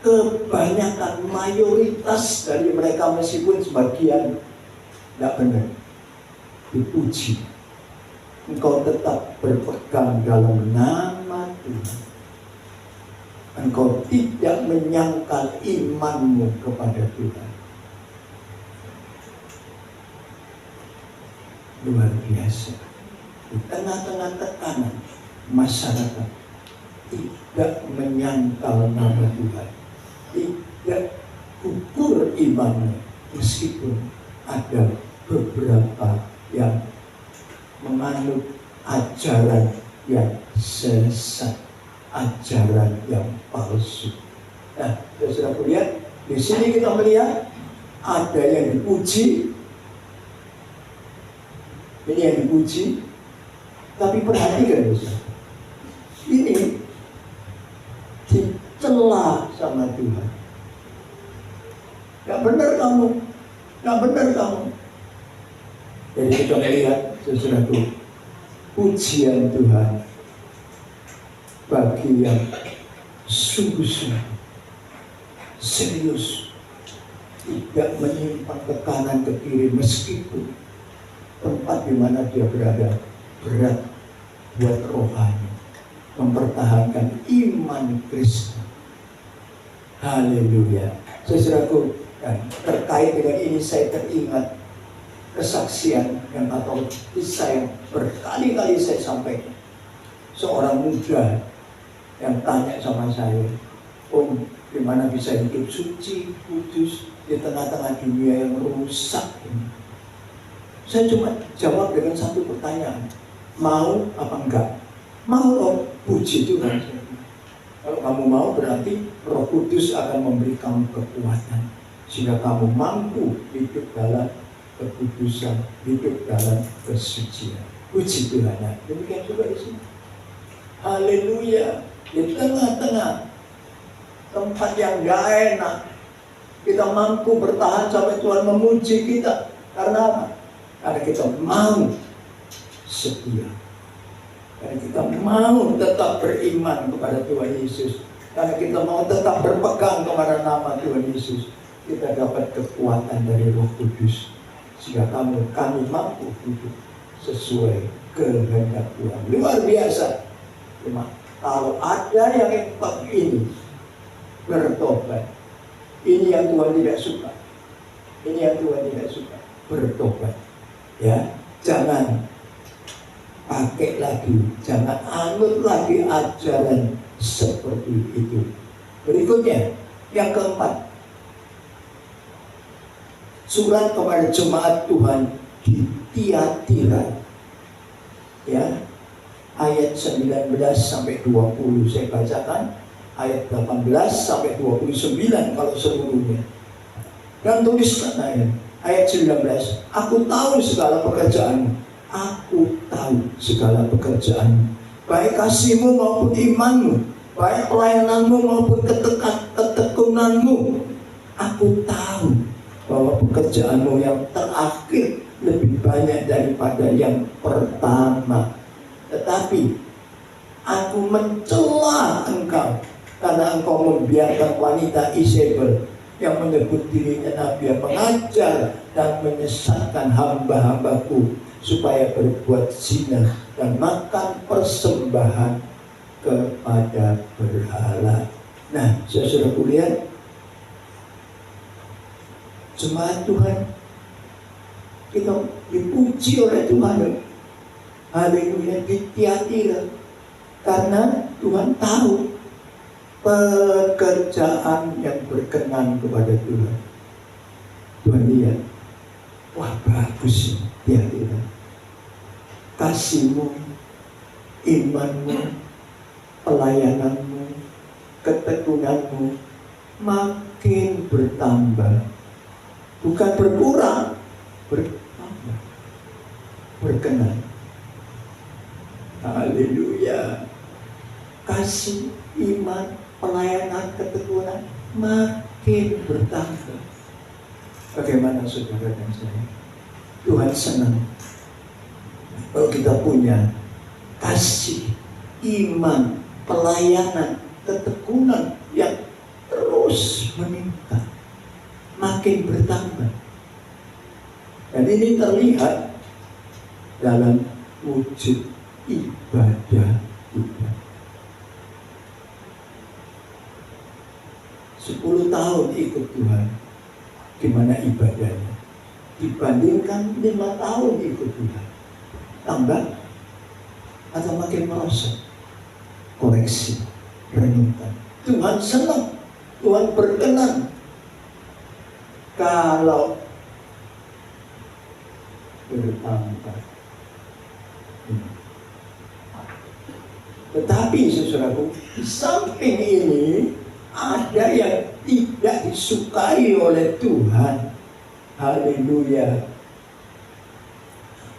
Kebanyakan, mayoritas dari mereka, meskipun sebagian tidak benar, dipuji. Engkau tetap berpegang dalam nama Tuhan. Engkau tidak menyangkal imanmu kepada Tuhan. Luar biasa. Di tengah-tengah tekanan masyarakat, tidak menyangkal nama Tuhan, tidak gugur imannya, meskipun ada beberapa yang menganut ajaran yang sesat, ajaran yang palsu. Nah, saudara lihat Di sini kita melihat ada yang dipuji, ini yang dipuji, tapi perhatikan ini dicela sama Tuhan. Gak benar kamu, gak benar kamu. Jadi kita melihat sesuatu pujian Tuhan bagi yang sungguh-sungguh serius, tidak menyimpan ke kanan ke kiri, meskipun tempat di mana dia berada berat buat rohani, mempertahankan iman Kristen. Haleluya. Saudaraku, terkait dengan ini saya teringat kesaksian yang atau kisah yang berkali-kali saya sampaikan. Seorang muda yang tanya sama saya, Om, gimana bisa hidup suci, kudus di tengah-tengah dunia yang rusak ini? Saya cuma jawab dengan satu pertanyaan, mau apa enggak? Mau, Om. Puji Tuhan. Kalau kamu mau, berarti Roh Kudus akan memberi kamu kekuatan sehingga kamu mampu hidup dalam kekudusan, hidup dalam kesucian. Puji Tuhan. Demikian juga di sini. Haleluya. Di tengah-tengah tempat yang gak enak, kita mampu bertahan sampai Tuhan memuji kita. Karena apa? Karena kita mau setia. Karena kita mau tetap beriman kepada Tuhan Yesus. Karena kita mau tetap berpegang kepada nama Tuhan Yesus. Kita dapat kekuatan dari Roh Kudus sehingga kami mampu hidup sesuai kehendak Tuhan. Luar biasa. Cuma kalau ada yang ini bertobat, ini yang Tuhan tidak suka. Ini yang Tuhan tidak suka. Bertobat, ya. Jangan pakai lagi, jangan anut lagi ajaran seperti itu. Berikutnya, yang keempat, surat kepada jemaat Tuhan di Tiatira, ya, ayat 19 sampai 20 saya bacakan, ayat 18 sampai 29 kalau seluruhnya. Dan tuliskan ayat 19, aku tahu segala pekerjaanmu, aku tahu segala pekerjaanmu, baik kasihmu maupun imanmu, baik pelayananmu maupun ketekunanmu. Aku tahu bahwa pekerjaanmu yang terakhir lebih banyak daripada yang pertama. Tetapi aku mencela engkau karena engkau membiarkan wanita Isabel yang menyebut dirinya nabi, yang mengajar dan menyesatkan hamba-hambaku supaya berbuat zina dan makan persembahan kepada berhala. Nah, saudara lihat, jemaat Tuhan, kita dipuji oleh Tuhan. Haleluya, di Tiatira, karena Tuhan tahu pekerjaan yang berkenan kepada Tuhan. Tuhan lihat, wah bagus Tiatira, kasihmu, imanmu, pelayananmu, ketekunanmu makin bertambah, bukan berkurang, bertambah, berkenan. Haleluya. Kasih, iman, pelayanan, ketekunan makin bertambah. Bagaimana saudara dan saya? Tuhan senang kalau kita punya kasih, iman, pelayanan, ketekunan yang terus meningkat, makin bertambah. Dan ini terlihat dalam wujud ibadah kita. 10 tahun ikut Tuhan, gimana ibadahnya? Dibandingkan 5 tahun ikut Tuhan, tambah atau makin merosot? Koreksi, renungkan. Tuhan senang, Tuhan berkenan kalau bertambah. Tetapi saudaraku, di samping ini Ada yang tidak disukai oleh Tuhan. Haleluya.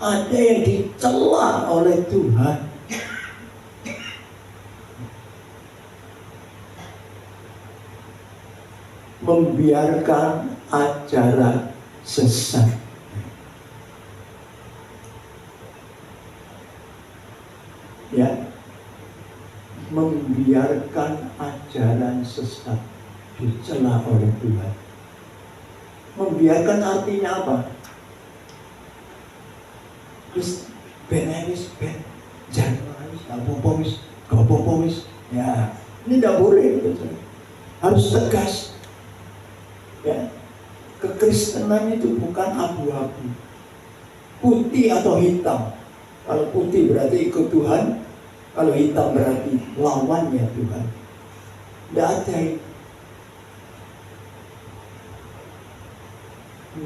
Ada yang dicela oleh Tuhan. Membiarkan ajaran sesat. Ya, membiarkan ajaran sesat dicela oleh Tuhan. Membiarkan artinya apa? Wis ben jangan gapopomis. Ya, ini tidak boleh, betul. Harus tegas. Ya, kekristenan itu bukan abu-abu, putih atau hitam. Kalau putih berarti ikut Tuhan, kalau hitam berarti lawannya Tuhan. Tidak ada itu.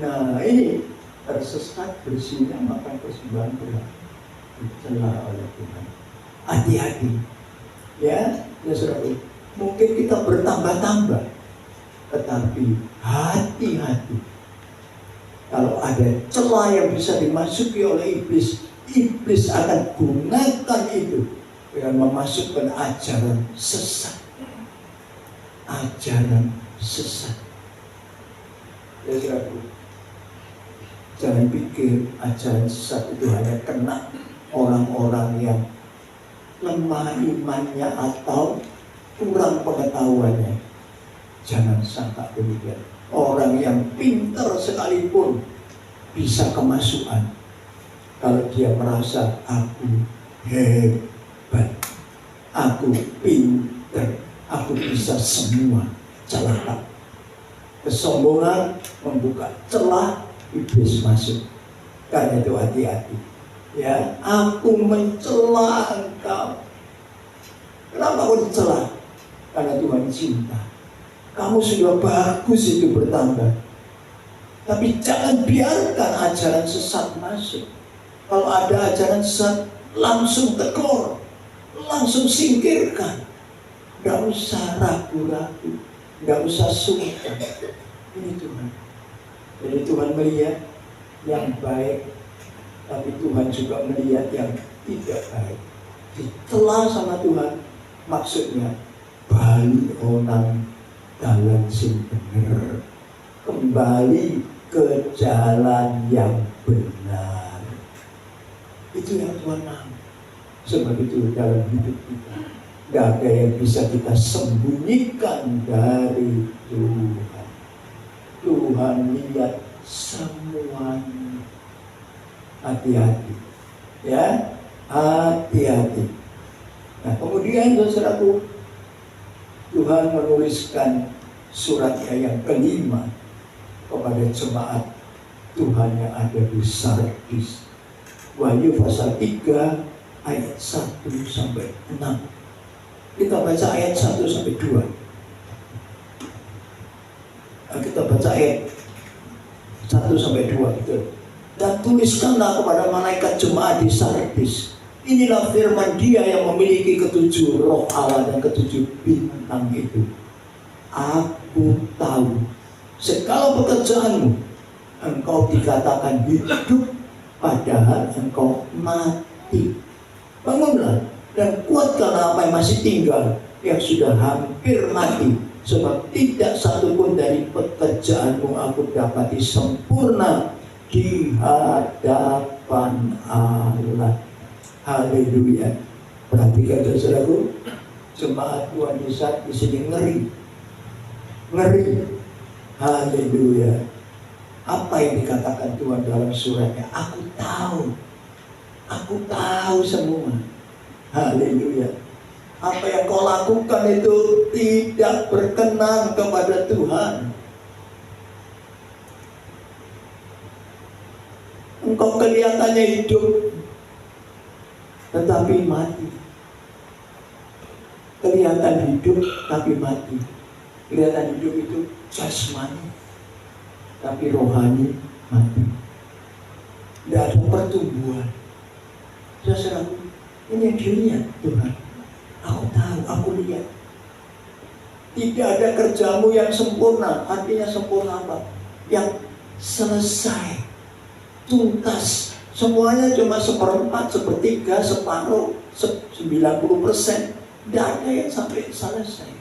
Nah, ini tersesat bersihnya makan persembahan berat, dicela oleh Tuhan. Hati-hati, ya saudara. Mungkin kita bertambah-tambah, tetapi hati-hati. Kalau ada celah yang bisa dimasuki oleh iblis, iblis akan gunakan itu dengan memasukkan ajaran sesat. Ajaran sesat. Ya saudara, jangan pikir ajaran sesat itu hanya kena orang-orang yang lemah imannya atau kurang pengetahuannya. Jangan sangka demikian. Orang yang pintar sekalipun bisa kemasukan kalau dia merasa aku hebat, aku pintar, aku bisa semua. Celaka. Kesombongan membuka celah iblis masuk. Karena itu hati-hati. Ya, aku mencela engkau. Kenapa kau dicela? Karena Tuhan cinta. Kamu sudah bagus itu bertambah. Tapi jangan biarkan ajaran sesat masuk. Kalau ada ajaran sesat, langsung tegur, langsung singkirkan. Tidak usah ragu-ragu, tidak usah sungkan. Ini Tuhan. Jadi Tuhan melihat yang baik, tapi Tuhan juga melihat yang tidak baik. Dicela sama Tuhan, maksudnya balik orang dalam sing benar, kembali ke jalan yang benar. Itu yang Tuhan mau. Sebab itu dalam hidup kita tidak ada yang bisa kita sembunyikan dari Tuhan. Tuhan lihat semuanya. Hati-hati, ya, hati-hati. Nah, kemudian saudaraku, Tuhan menuliskan suratnya yang kelima kepada jemaat Tuhan yang ada di Sardis. Wahyu pasal 3 ayat 1 sampai 6. Kita baca ayat 1 sampai 2. Kita baca ayat 1 sampai 2 gitu. Dan tuliskanlah kepada malaikat jemaat di Sardis. Inilah firman Dia yang memiliki 7 roh Allah dan 7 bintang itu. Aku tahu segala pekerjaanmu. Engkau dikatakan hidup, padahal engkau mati. Bangunlah dan kuatkan apa yang masih tinggal, yang sudah hampir mati. Sebab tidak satupun dari pekerjaanmu aku dapati sempurna di hadapan Allah. Haleluya. Perhatikan saudaraku, jemaat Tuhan di sini ngeri. Haleluya. Apa yang dikatakan Tuhan dalam suratnya? Aku tahu semua. Haleluya. Apa yang kau lakukan itu tidak berkenan kepada Tuhan. Engkau kelihatannya hidup, tetapi mati. Kelihatan hidup tapi mati. Kelihatan hidup itu jasmani, tapi rohani mati. Tidak ada pertumbuhan. Saudaraku, ini yang dilihat Tuhan. Aku tahu, aku lihat. Tidak ada kerjamu yang sempurna. Artinya sempurna apa? Yang selesai, tuntas. Semuanya cuma 1/4, 1/3, separuh, 90%. Tidak ada yang sampai selesai.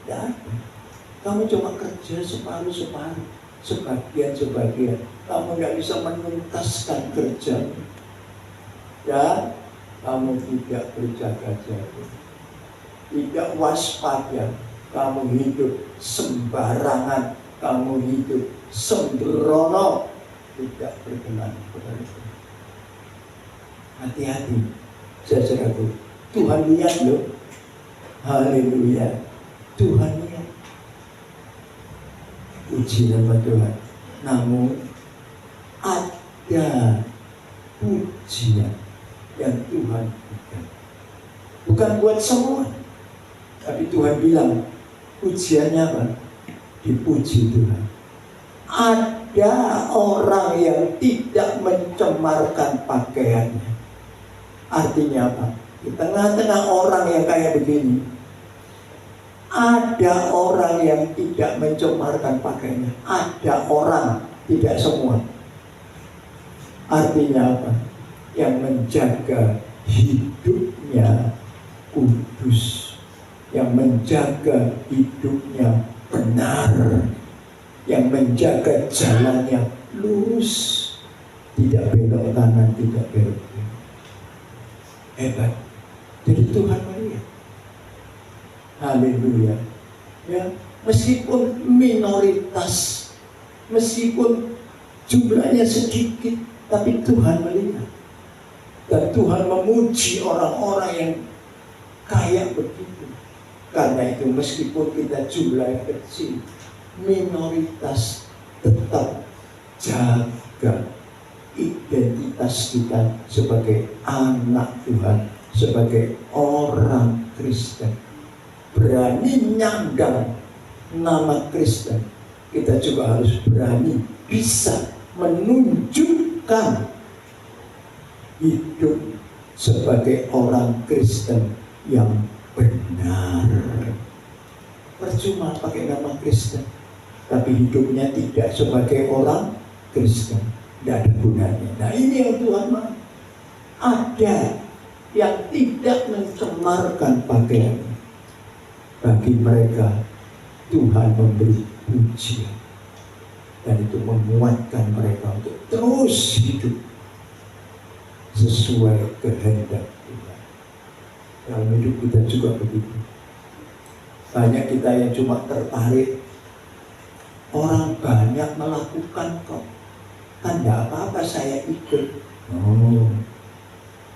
Tidak ada. Kamu cuma kerja separuh-separuh, sebagian-sebagian. Kamu tidak bisa menuntaskan kerjamu. Dan kamu tidak berjaga-jaga, tidak waspada. Kamu hidup sembarangan, kamu hidup sembrono, tidak berkenan kepada Tuhan. Hati-hati, saudaraku. Tuhan lihat loh. Haleluya. Tuhan lihat. Puji nama Tuhan. Namun ada pujian yang Tuhan berikan. Bukan buat semua. Tapi Tuhan bilang, pujiannya apa? Dipuji Tuhan. Ada orang yang tidak mencemarkan pakaiannya. Artinya apa? Di tengah-tengah orang yang kayak begini, ada orang yang tidak mencemarkan pakaiannya. Ada orang, tidak semua. Artinya apa? Yang menjaga hidupnya kudus, yang menjaga hidupnya benar, yang menjaga jalannya lurus, tidak belok kanan, tidak belok kiri. Hebat. Jadi Tuhan melihat. Haleluya. Ya, meskipun minoritas, meskipun jumlahnya sedikit, tapi Tuhan melihat. Dan Tuhan memuji orang-orang yang kayak begitu. Karena itu meskipun kita jumlahnya kecil, minoritas, tetap jaga identitas kita sebagai anak Tuhan, sebagai orang Kristen. Berani nyandang nama Kristen. Kita juga harus berani bisa menunjukkan hidup sebagai orang Kristen yang benar. Percuma pakai nama Kristen, tapi hidupnya tidak sebagai orang Kristen, tidak ada gunanya. Nah, ini yang Tuhan mau. Ada yang tidak mencemarkan pakaiannya. Bagi mereka Tuhan memberi pujian, dan itu menguatkan mereka untuk terus hidup sesuai kehendak Tuhan. Dalam hidup kita juga begitu. Banyak kita yang cuma tertarik, orang banyak melakukan kok, kan tidak apa-apa saya ikut. Oh,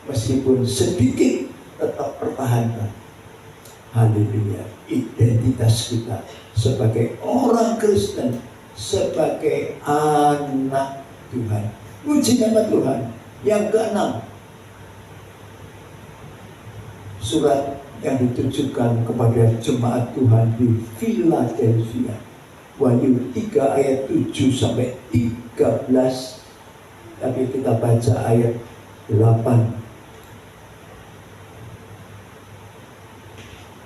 meskipun sedikit tetap pertahankan. Haleluya. Identitas kita sebagai orang Kristen, sebagai anak Tuhan. Puji nama Tuhan. Yang keenam, surat yang ditujukan kepada jemaat Tuhan di Philadelphia. Wahyu 3 ayat 7 sampai 13. Tapi kita baca ayat 8.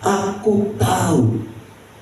Aku tahu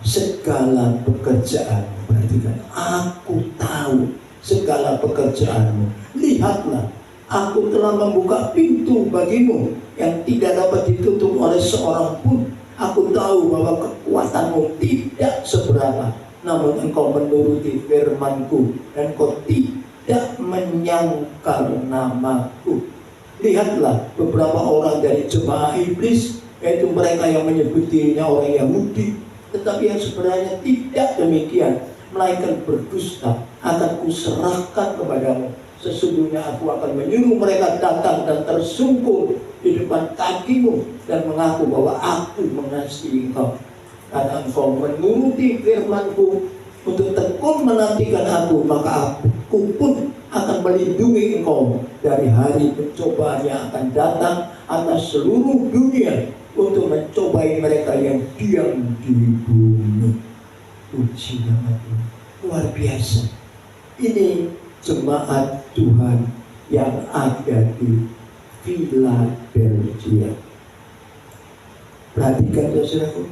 segala pekerjaanmu. Perhatikan, aku tahu segala pekerjaanmu. Lihatlah, aku telah membuka pintu bagimu yang tidak dapat ditutup oleh seorang pun. Aku tahu bahwa kekuatanmu tidak seberapa, namun engkau menuruti firmanku dan engkau tidak menyangkal namaku. Lihatlah, beberapa orang dari jemaah iblis, yaitu mereka yang menyebut dirinya orang Yahudi, tetapi yang sebenarnya tidak demikian, melainkan berdusta, akan kuserahkan kepadamu. Sesungguhnya aku akan menyuruh mereka datang dan tersungkur di depan kakimu dan mengaku bahwa aku mengasihi engkau. Karena engkau menuruti firmanku untuk tekun menantikan aku, maka aku pun akan melindungi engkau dari hari pencobaan yang akan datang atas seluruh dunia untuk mencobai mereka yang diam di bumi. Puji nama Tuhan. Luar biasa. Ini jemaat Tuhan yang ada di Philadelphia. Perhatikan saudaraku.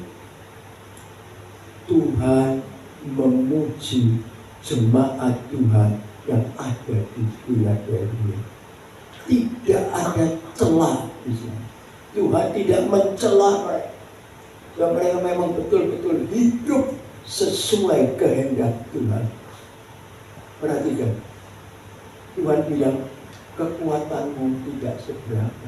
Tuhan memuji jemaat Tuhan yang ada di Philadelphia. Tidak ada celah di sini. Tuhan tidak mencela mereka. Dan mereka memang betul-betul hidup sesuai kehendak Tuhan. Perhatikan, Tuhan bilang, kekuatanmu tidak seberapa.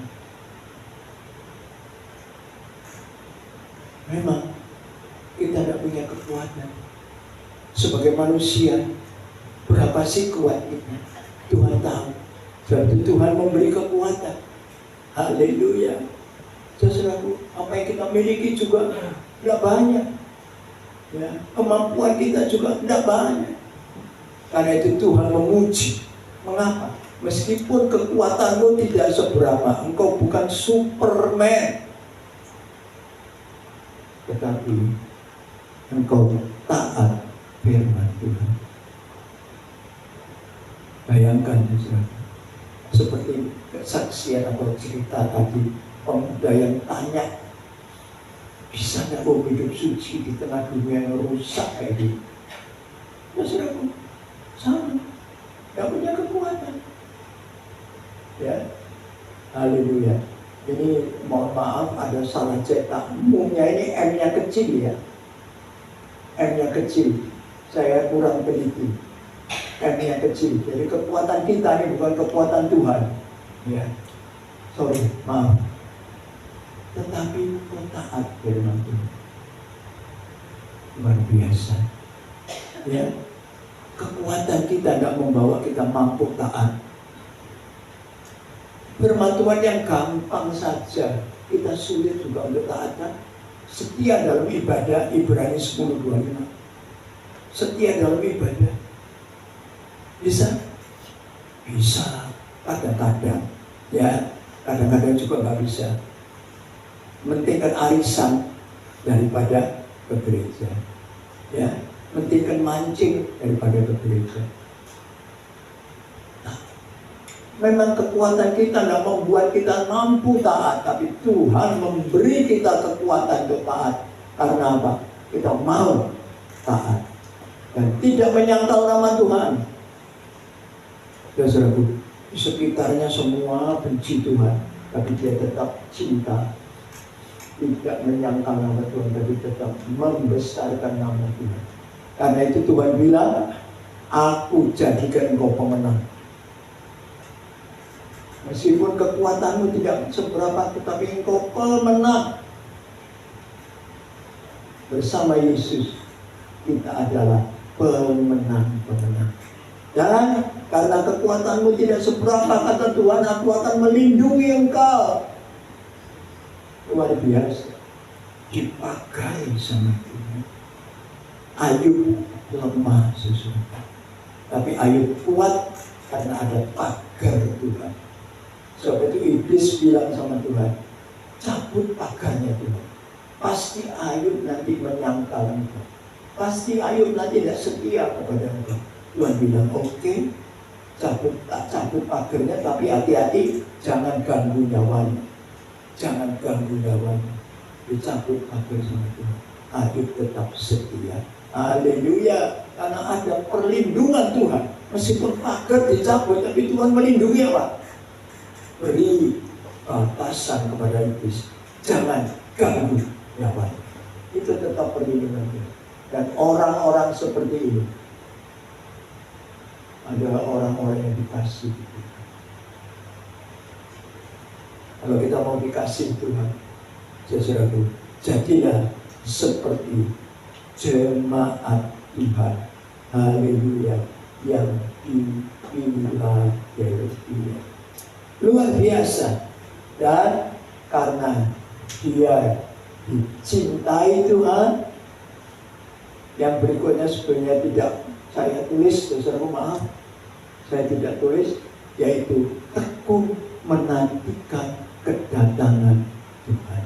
Memang kita tidak punya kekuatan. Sebagai manusia, berapa sih kuat kita? Tuhan tahu. Berarti Tuhan memberi kekuatan. Haleluya. Saudaraku, apa yang kita miliki juga tidak banyak. Ya, kemampuan kita juga tidak banyak. Karena itu Tuhan memuji. Mengapa? Meskipun kekuatanmu tidak seberapa, engkau bukan Superman, tetapi engkau taat firman Tuhan. Bayangkan, saudara, seperti kesaksian atau cerita tadi, pemuda yang tanya, bisa nggak mau hidup suci di tengah dunia yang rusak kayak gini? Ya saudara, sama, nggak punya kekuatan. Ya, haleluya. Ini mohon maaf ada salah cetak. Umumnya ini M-nya kecil ya, M-nya kecil. Saya kurang teliti. M-nya kecil. Jadi kekuatan kita ini bukan kekuatan Tuhan. Ya, sorry, maaf. Tetapi taat firman Tuhan. Luar biasa. Ya, kekuatan kita tidak membawa kita mampu taat. Firman Tuhan yang gampang saja kita sulit juga untuk taat. Setia dalam ibadah, Ibrani 10:25. Setia dalam ibadah. Bisa? Bisa. Kadang-kadang. Ya, kadang-kadang juga nggak bisa. Mentingkan arisan daripada ke gereja. Ya, mentingkan mancing daripada ke gereja. Memang kekuatan kita tidak membuat kita mampu taat, tapi Tuhan memberi kita kekuatan untuk taat. Karena apa? Kita mau taat dan tidak menyangkal nama Tuhan. Ya saudaraku, di sekitarnya semua benci Tuhan, tapi dia tetap cinta. Tidak menyangkal nama Tuhan, tapi tetap membesarkan nama Tuhan. Karena itu Tuhan bilang, aku jadikan engkau pemenang. Meskipun kekuatanmu tidak seberapa, tetapi engkau pemenang. Bersama Yesus kita adalah pemenang-pemenang. Dan karena kekuatanmu tidak seberapa, kata Tuhan, aku akan melindungi engkau. Luar biasa. Dipakai sama Tuhan. Ayub lemah sesuatu, tapi Ayub kuat karena ada pagar Tuhan. Sebab itu iblis bilang sama Tuhan, cabut pagarnya Tuhan. Pasti Ayub nanti menyangkal engkau. Pasti Ayub nanti tidak setia kepada engkau. Tuhan bilang, oke, cabut pagarnya, tapi hati-hati, jangan ganggu nyawanya. Jangan ganggu nyawanya. Dicabut pagar sama Tuhan. Ayub tetap setia. Haleluya. Karena ada perlindungan Tuhan. Meskipun pagar dicabut, tapi Tuhan melindungi apa? Beri batasan kepada iblis. Jangan ganggu nyawanya. Itu tetap perlindungan Tuhan. Dan orang-orang seperti ini adalah orang-orang yang dikasih Tuhan. Kalau kita mau dikasih Tuhan, saudaraku, jadilah seperti jemaat Tuhan. Haleluya. Yang di Philadelphia. Luar biasa. Dan karena dia dicintai Tuhan, yang berikutnya sebenarnya tidak saya tulis, saudara, maaf, saya tidak tulis, yaitu tekun menantikan kedatangan Tuhan.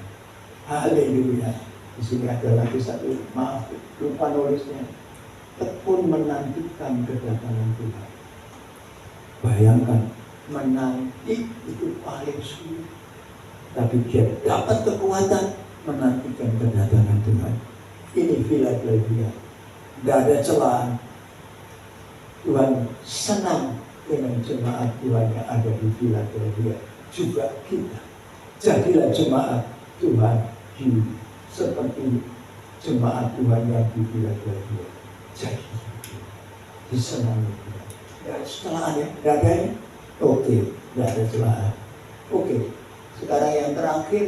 Haleluya. Di sini ada lagi satu, maaf, lupa nulisnya. Tekun menantikan kedatangan Tuhan. Bayangkan, menanti itu paling sulit, tapi dia dapat kekuatan menantikan kedatangan Tuhan. Ini Philadelphia. Tidak ada celah. Tuhan senang dengan jemaat Tuhan yang ada di Philadelphia. Juga kita. Jadilah jemaat Tuhan seperti jemaat Tuhan yang di Philadelphia. Jadi disenangi Tuhan. Ya, setelah ada, tidak ada ya? Oke, tidak ada celah. Oke, sekarang yang terakhir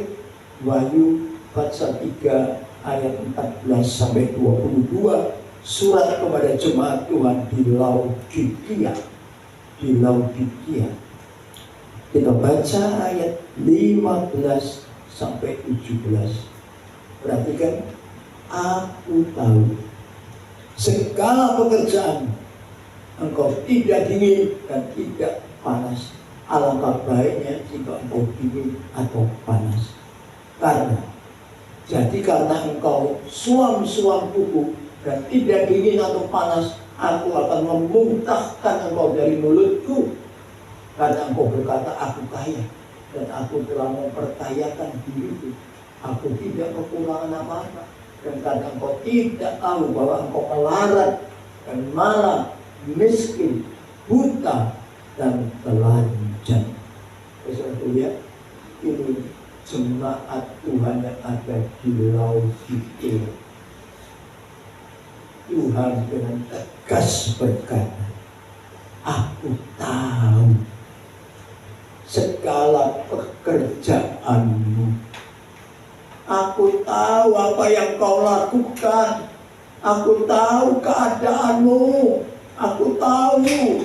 Wahyu pasal 3 ayat 14 sampai 22, surat kepada jemaat Tuhan di Laodikia. Di Laodikia. Kita baca ayat 15 sampai 17. Perhatikan, aku tahu segala pekerjaan engkau tidak dingin dan tidak panas. Alangkah baiknya jika engkau dingin atau panas. Karena engkau suam-suam kuku dan tidak dingin atau panas, aku akan memuntahkan engkau dari mulutku. Karena engkau berkata, aku kaya dan aku telah memperkayakan diriku. Aku tidak kekurangan apa-apa. Dan karena engkau tidak tahu bahwa engkau melarat dan malang, miskin, buta, dan telanjang. Saudara lihat, ini jemaat Tuhan yang ada di Laodikia. Tuhan dengan tegas berkata, aku tahu segala pekerjaanmu. Aku tahu apa yang kau lakukan. Aku tahu keadaanmu. Aku tahu.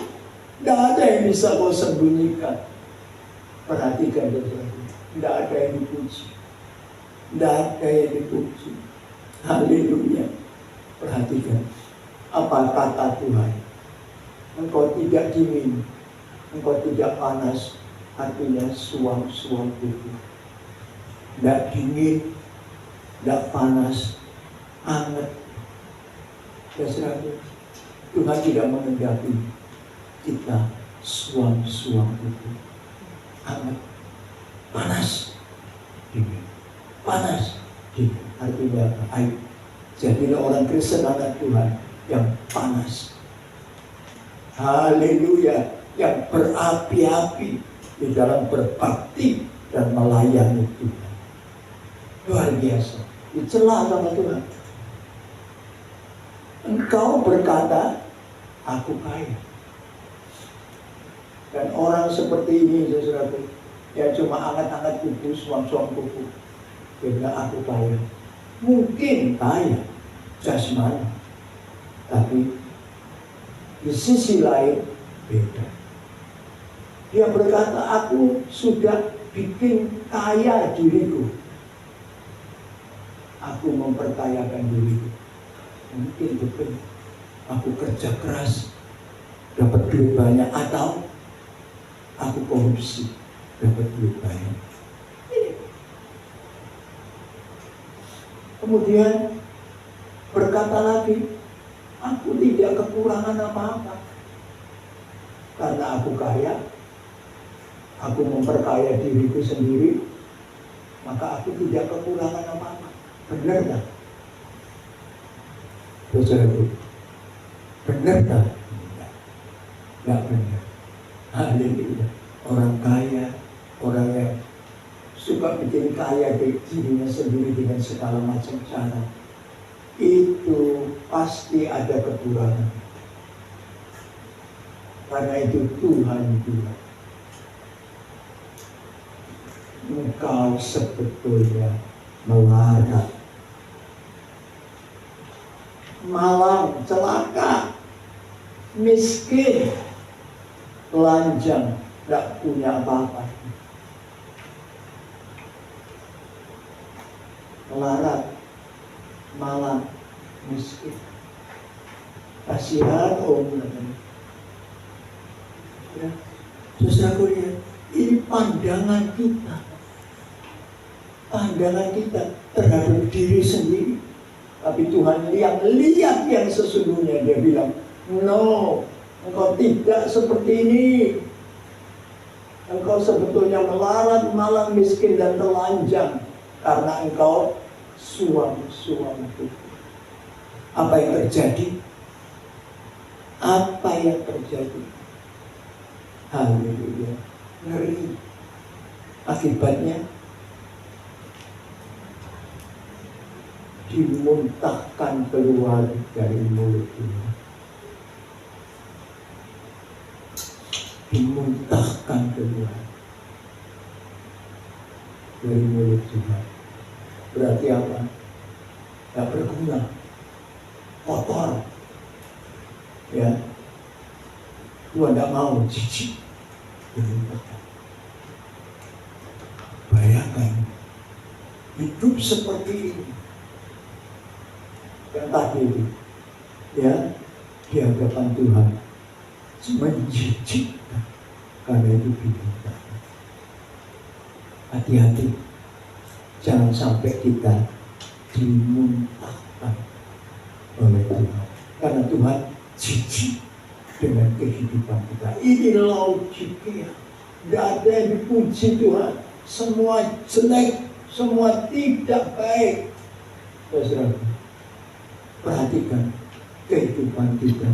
Tidak ada yang bisa kau sembunyikan. Perhatikan saudara. Tidak ada yang dipuji. Tidak ada yang dipuji. Haleluya. Perhatikan. Apa kata Tuhan? Engkau tidak dingin. Engkau tidak panas. Artinya suam-suam kuku. Tidak dingin. Tidak panas. Hangat. Ya saudara. Tuhan tidak mengendaki kita suam-suam kuku. Hangat. Panas, dingin, panas, dingin. Artinya apa? Ayo, jadilah orang Kristen anak Tuhan yang panas. Haleluya, yang berapi-api di dalam berbakti dan melayani Tuhan. Luar biasa, dicela sama Tuhan. Engkau berkata, aku kaya. Dan orang seperti ini, saudara-saudara, ya cuma angkat-angkat kuku, suam-suam kuku. Dia bilang aku kaya. Mungkin kaya jasmani, tapi di sisi lain beda. Dia berkata, aku sudah bikin kaya diriku. Aku memperkayakan diriku. Mungkin betul. Aku kerja keras, dapat duit banyak, atau aku korupsi, dapat duit banyak. Kemudian berkata lagi, aku tidak kekurangan apa-apa. Karena aku kaya, aku memperkaya diriku sendiri, maka aku tidak kekurangan apa-apa. Benar tak? Saudaraku, benar tak? Tidak benar. Haleluya. Orang kaya, orang yang suka bikin kaya dirinya sendiri dengan segala macam cara, itu pasti ada kekurangan. Karena itu Tuhan bilang, engkau sebetulnya melarat, malang, celaka, miskin, telanjang, tidak punya apa-apa. Melarat, malang, miskin. Kasihan om. Ya, saudaraku lihat, ini pandangan kita. Pandangan kita terhadap diri sendiri. Tapi Tuhan lihat yang sesungguhnya. Dia bilang, no, engkau tidak seperti ini. Engkau sebetulnya melarat, malang, miskin, dan telanjang. Karena engkau suam-suam itu. Apa yang terjadi? Apa yang terjadi? Haleluya. Ngeri. Akibatnya dimuntahkan keluar dari mulut Tuhan. Dimuntahkan keluar dari mulut Tuhan. Berarti apa? Tidak berguna, kotor. Ya, Tuhan tidak mau, jijik. Bayangkan hidup seperti ini yang tadi itu, ya, di hadapan Tuhan menjijikkan, karena itu dimuntahkan. Hati-hati, jangan sampai kita dimuntahkan oleh Tuhan, karena Tuhan jijik dengan kehidupan kita. Ini logiknya, tidak ada yang dipuji Tuhan, semua jelek, semua tidak baik. Saudara, perhatikan kehidupan kita,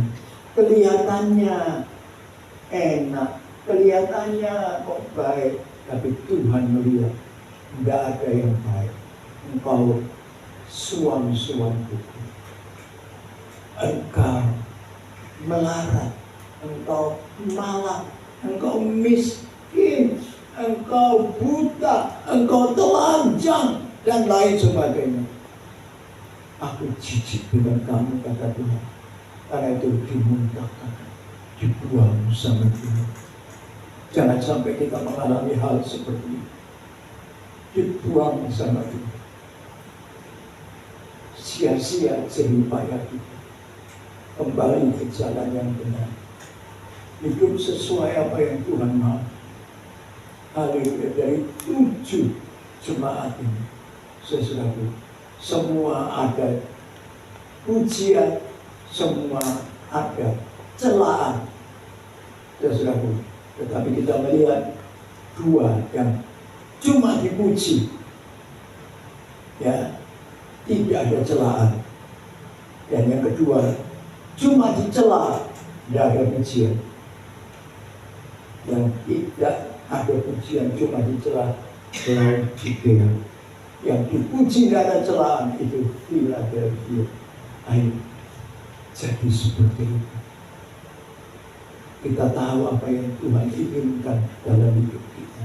kelihatannya enak, kelihatannya kok baik, tapi Tuhan melihat tidak ada yang baik. Engkau suam-suamku, engkau melarat, engkau malang, engkau miskin, engkau buta, engkau telanjang, dan lain sebagainya. Aku jijik dengan kamu, kata Tuhan. Karena itu dimuntahkan, dibuang sama Tuhan. Jangan sampai kita mengalami hal seperti itu. Dibuang sama Tuhan. Sia-sia jeripaya kita. Kembali ke jalan yang benar. Hidup sesuai apa yang Tuhan mau. Haleluya. Dari 7 jemaat ini, saudaraku, semua ada pujian, semua ada celaan, saudaraku. Tetapi kita melihat 2 yang cuma dipuji, ya, tidak ada celaan. Dan yang kedua, cuma dicela, tidak ada pujian. Yang tidak ada pujian, cuma dicela, Laodikia. Yang dipuji tidak ada celaan, itu Philadelphia. Ayo, jadi seperti itu. Kita tahu apa yang Tuhan inginkan dalam hidup kita.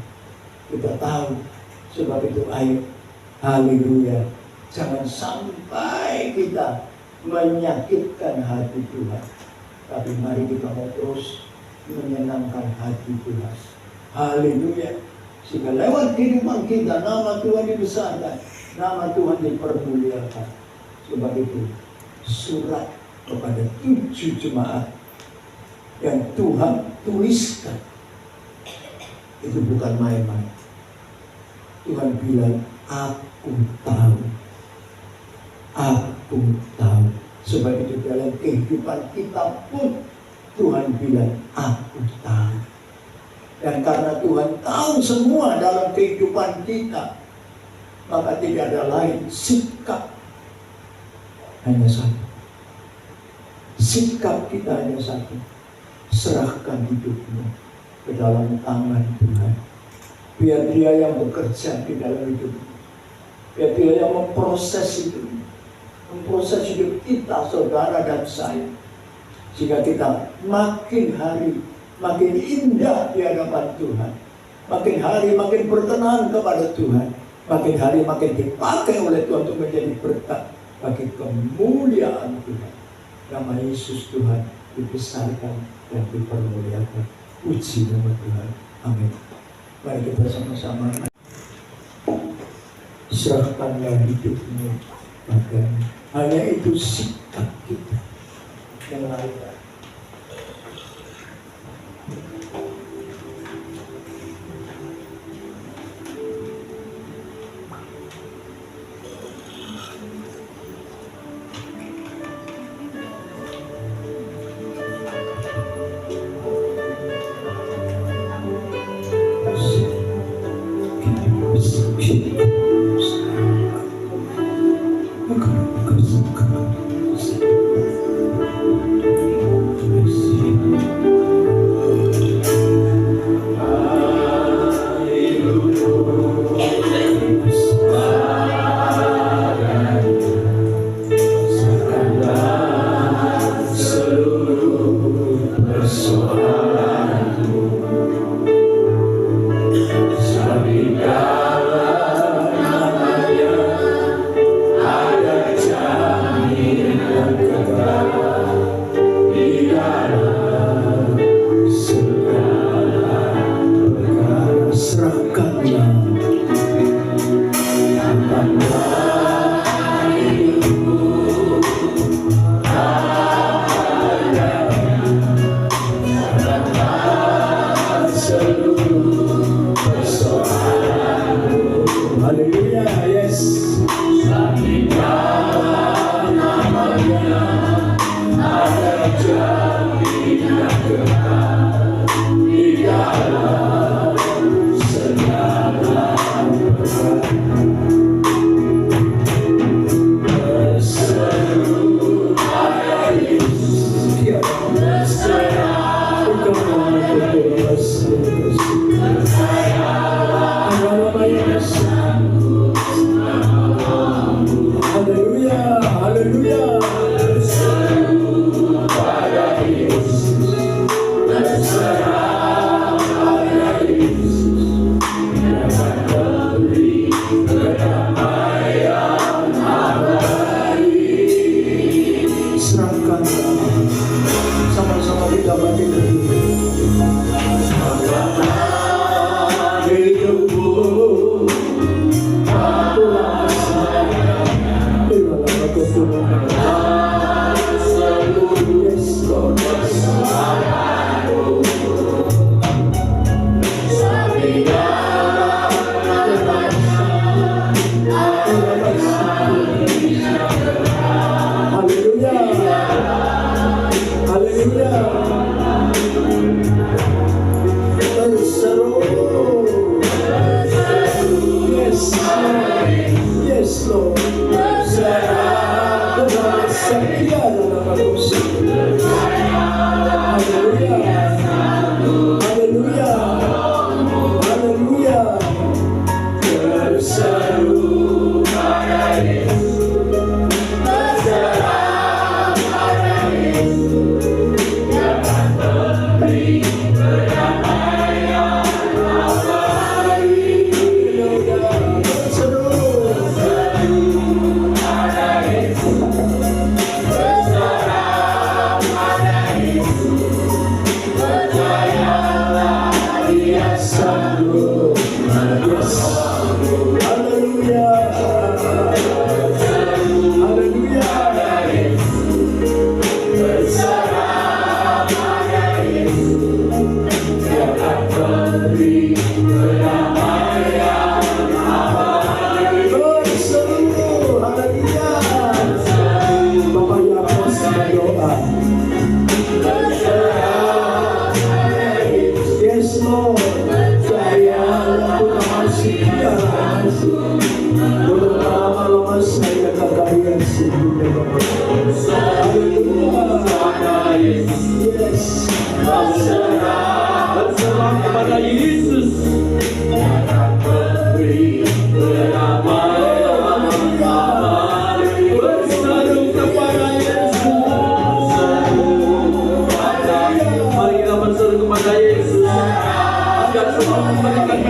Kita tahu, sebab itu ayo, haleluya, jangan sampai kita menyakitkan hati Tuhan. Tapi mari kita mau terus menyenangkan hati Tuhan. Haleluya. Sehingga lewat kehidupan kita, nama Tuhan dibesarkan, nama Tuhan dipermuliakan. Sebab itu, surat kepada 7 jemaat yang Tuhan tuliskan, itu bukan main-main. Tuhan bilang, aku tahu. Aku tahu. Sebab itu dalam kehidupan kita pun Tuhan bilang, aku tahu. Dan karena Tuhan tahu semua dalam kehidupan kita, maka tidak ada lain sikap, hanya satu. Sikap kita hanya satu. Serahkan hidupmu ke dalam tangan Tuhan. Biar Dia yang bekerja di dalam hidupmu. Biar Dia yang memproses hidupmu. Memproses hidup kita, saudara dan saya. Jika kita makin hari makin indah di hadapan Tuhan, makin hari makin berkenan kepada Tuhan, makin hari makin dipakai oleh Tuhan untuk menjadi berkat bagi kemuliaan Tuhan. Nama Yesus Tuhan dibesarkan dan dipermuliakan. Puji nama Tuhan. Amin. Mari kita sama-sama serahkanlah hidupmu padanya. Hanya itu sikap kita yang lain.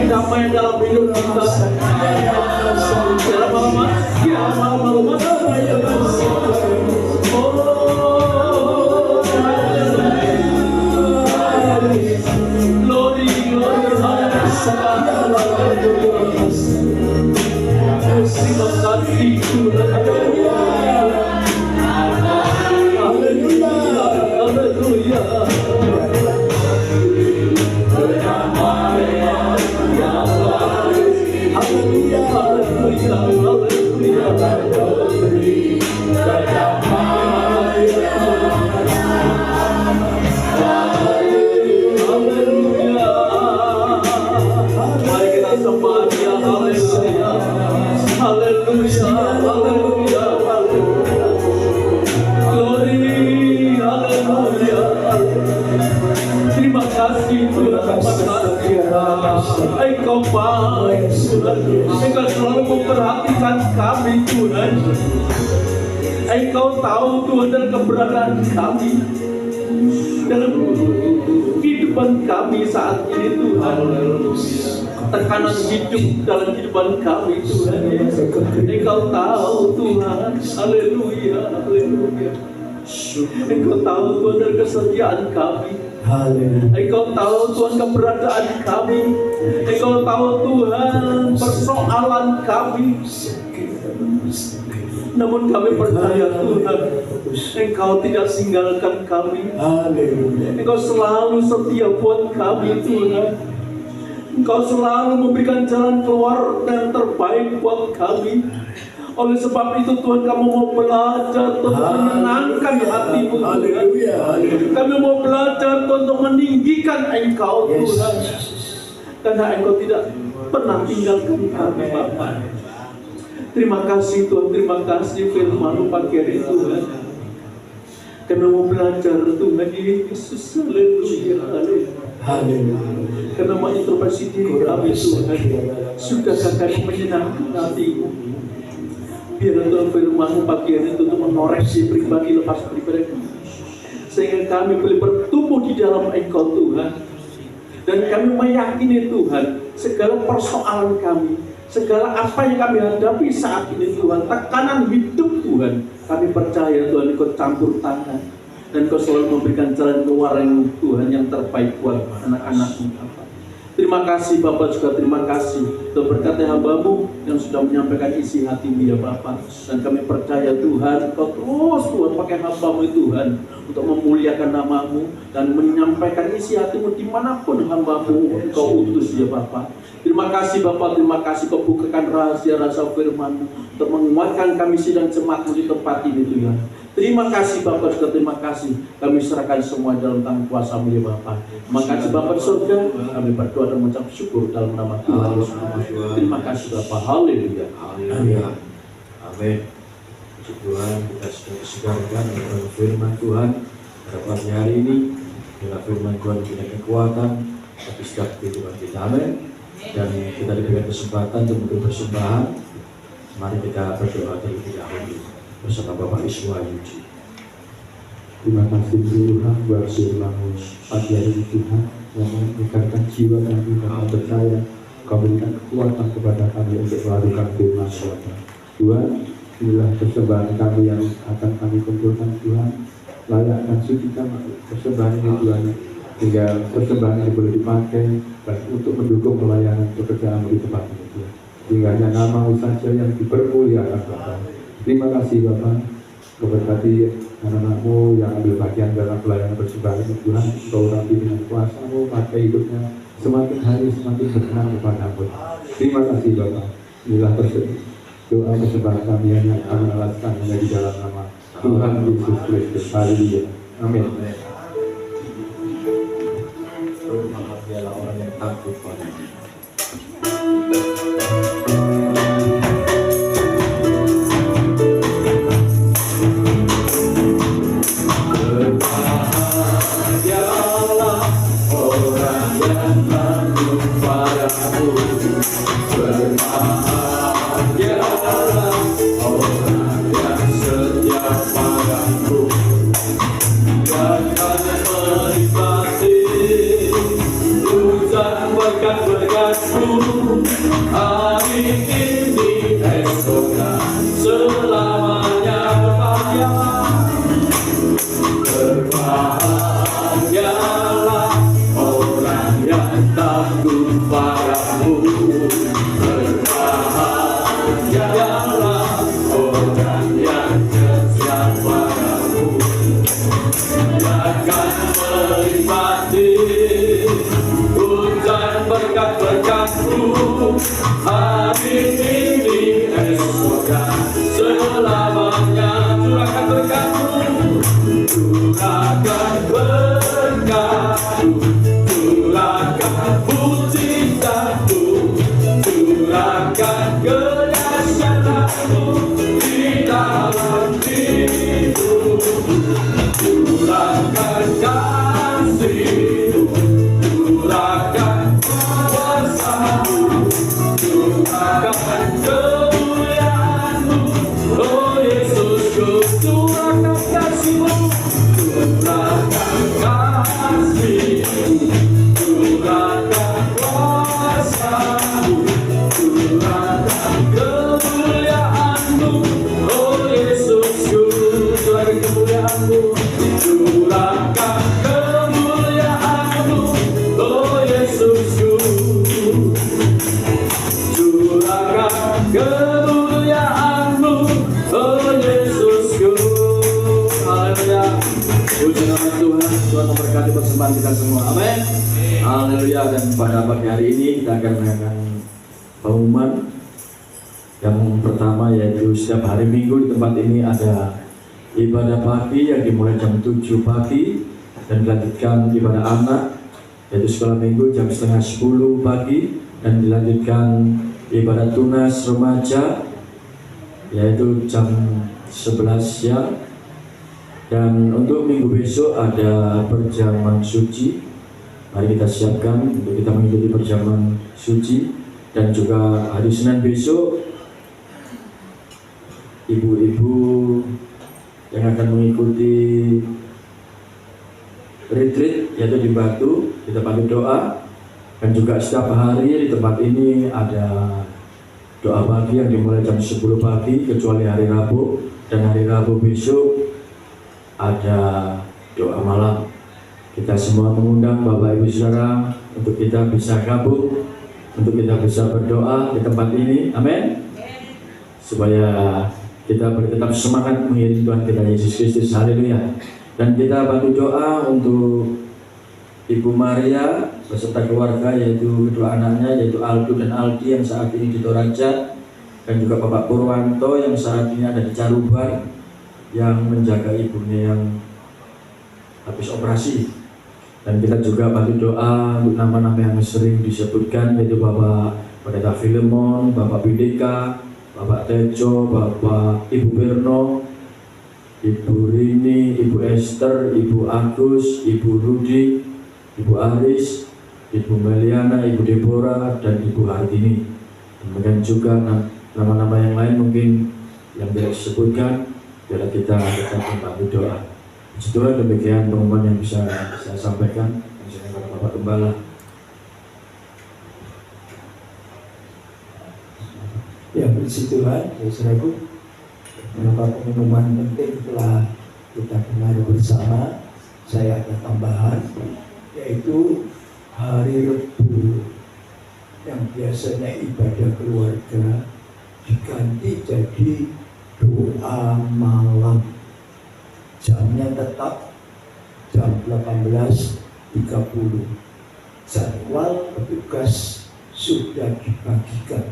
Damai dalam hidup kita. Engkau baik Tuhan, Engkau selalu memperhatikan kami Tuhan. Engkau tahu Tuhan dan keberadaan kami dalam kehidupan kami saat ini Tuhan. Tekanan hidup dalam kehidupan kami Tuhan. Engkau tahu Tuhan. Haleluya, haleluya. Engkau tahu Tuhan dan kesetiaan kami. Engkau tahu Tuhan keberadaan kami. Engkau tahu Tuhan persoalan kami. Namun kami percaya Tuhan, Engkau tidak tinggalkan kami. Engkau selalu setia buat kami Tuhan. Engkau selalu memberikan jalan keluar yang terbaik buat kami. Oleh sebab itu Tuhan, kami mau belajar untuk menyenangkan hatimu Tuhan. Kami mau belajar untuk meninggikan Engkau Tuhan. Karena Engkau tidak pernah tinggalkan kami Bapa. Terima kasih Tuhan, terima kasih firman-Mu pagi hari Tuhan. Kami mau belajar Tuhan Yesus. Haleluya, haleluya. Karena mau introspeksi diri kami Tuhan. Sudahkah kami menyenangkan hati-Mu? Biar Tuhan firman-Mu pagi hari itu untuk mengoreksi pribadi lepas pribadi kami, sehingga kami boleh bertumbuh di dalam Engkau Tuhan. Dan kami meyakini Tuhan, segala persoalan kami, segala apa yang kami hadapi saat ini Tuhan, tekanan hidup Tuhan, kami percaya Tuhan Engkau campur tangan, dan Engkau selalu memberikan jalan keluar yang Tuhan yang terbaik buat anak-anak-Mu. Terima kasih Bapak, juga terima kasih untuk berkati hamba-Mu yang sudah menyampaikan isi hati-Mu ya Bapak. Dan kami percaya Tuhan, Kau terus Tuhan pakai hamba-Mu Tuhan untuk memuliakan nama-Mu dan menyampaikan isi hati-Mu dimanapun hamba-Mu Kau utus ya Bapak. Terima kasih Bapak, terima kasih Kau bukakan rahasia-rahasia firman-Mu untuk menguatkan kami sidang jemaat-Mu di tempat ini Tuhan. Terima kasih Bapak, juga terima kasih. Kami serahkan semua dalam tangan kuasa-Mu ya Bapak. Terima kasih Bapak di surga. Kami berdoa dan mengucap syukur dalam nama Tuhan Yesus. Terima kasih Bapak. Haleluya. Haleluya. Amin. Puji Tuhan, kita sudah disegarkan dengan firman Tuhan pada pagi hari ini. Dengan firman Tuhan punya kekuatan, tapi setiap kehidupan kita. Amin. Dan kita diberikan kesempatan untuk memberi persembahan. Mari kita berdoa terlebih dahulu bersama Bapak Iswa Yudi. Terima kasih Tuhan buat firman-Mu pagi hari ini Tuhan, yang meningkatkan jiwa kami dan percaya Kau berikan kekuatan kepada kami untuk melakukan firman Tuhan. Tuhan, inilah persembahan kami yang akan kami kumpulkan Tuhan. Layakkan sucikan persembahan ini Tuhan, hingga persembahan ini boleh dipakai dan untuk mendukung pelayanan pekerjaan di tempat ini Tuhan. Hingga hanya nama-Mu saja yang dipermuliakan Bapak. Terima kasih Bapak. Memberkati anak-anak-Mu yang ambil bagian dalam pelayanan persembahan ini Tuhan. Kau rapi dengan kuasa-Mu, pakai hidupnya semakin hari semakin berkenan kepada-Mu. Terima kasih Bapak. Inilah doa persembahan kami yang kami alaskan hanya di dalam nama Tuhan Yesus Kristus. Haleluya. Amin. Berbahagialah orang yang takut pada-Mu. Kita semua, amin. Haleluya. Dan pada pagi hari ini kita akan mengadakan pengumuman yang pertama, yaitu setiap hari Minggu di tempat ini ada ibadah pagi yang dimulai jam 7 pagi dan dilanjutkan ibadah anak, yaitu sekolah minggu jam setengah 10 pagi, dan dilanjutkan ibadah tunas remaja yaitu jam 11 siang. Dan untuk minggu besok ada perjamuan suci. Mari kita siapkan untuk kita mengikuti perjamuan suci. Dan juga hari Senin besok ibu-ibu yang akan mengikuti retreat yaitu di Batu, kita panggil doa. Dan juga setiap hari di tempat ini ada doa pagi yang dimulai jam 10 pagi kecuali hari Rabu. Dan hari Rabu besok ada doa malam. Kita semua mengundang Bapak Ibu Saudara untuk kita bisa gabung, untuk kita bisa berdoa di tempat ini, amin. Supaya kita tetap semangat mengiring Tuhan kita Yesus Kristus, haleluya. Dan kita bantu doa untuk Ibu Maria beserta keluarga, yaitu kedua anaknya, yaitu Aldo dan Aldi yang saat ini di Toraja, dan juga Bapak Purwanto yang saat ini ada di Carubar, yang menjaga ibunya yang habis operasi. Dan kita juga bantu doa untuk nama-nama yang sering disebutkan, yaitu Bapak Pendeta Filemon, Bapak Bideka, Bapak Tejo, Bapak Ibu Berno, Ibu Rini, Ibu Esther, Ibu Agus, Ibu Rudi, Ibu Aris, Ibu Meliana, Ibu Deborah, dan Ibu Hartini. Kemudian juga nama-nama yang lain mungkin yang tidak disebutkan, biarlah kita tetap membantu doa. Setelah demikian pengumuman yang bisa saya sampaikan, misalnya kepada Bapak Gembala. Ya, puji Tuhan, ya saudaraku, beberapa pengumuman penting telah kita dengar bersama. Saya ada tambahan, yaitu hari Rebu yang biasanya ibadah keluarga diganti jadi doa malam. Jamnya tetap jam 18.30. Jadwal petugas sudah dibagikan.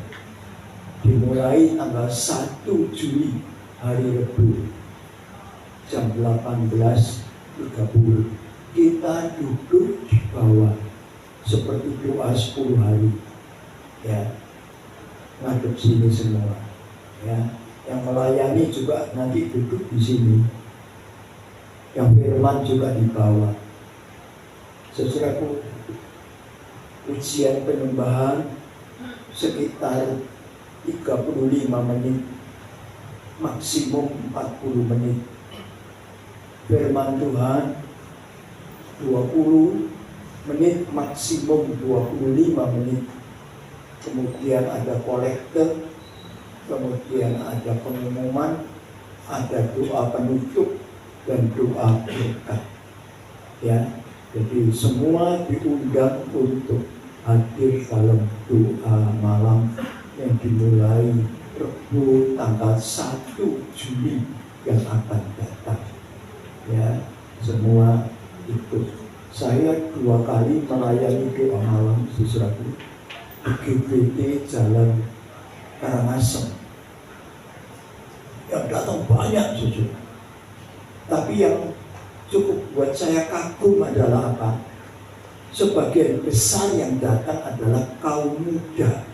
Dimulai tanggal 1 Juli hari Rebu jam 18.30. Kita duduk di bawah seperti doa 10 hari. Ya, ngadep sini semua. Ya, yang melayani juga nanti duduk di sini. Yang firman juga di bawah. Saudaraku, ujian penyembahan sekitar 35 menit, maksimum 40 menit. Firman Tuhan 20 menit, maksimum 25 menit. Kemudian ada kolektor, kemudian ada pengumuman, ada doa penutup dan doa berkat. Ya, jadi semua diundang untuk hadir dalam doa malam yang dimulai Rebu tanggal 1 Juli yang akan datang. Ya, semua ikut. Saya 2 kali melayani doa malam saudaraku di GBT Jalan Karangasem. Yang datang banyak saudara. Tapi yang cukup buat saya kagum adalah apa? Sebagian besar yang datang adalah kaum muda.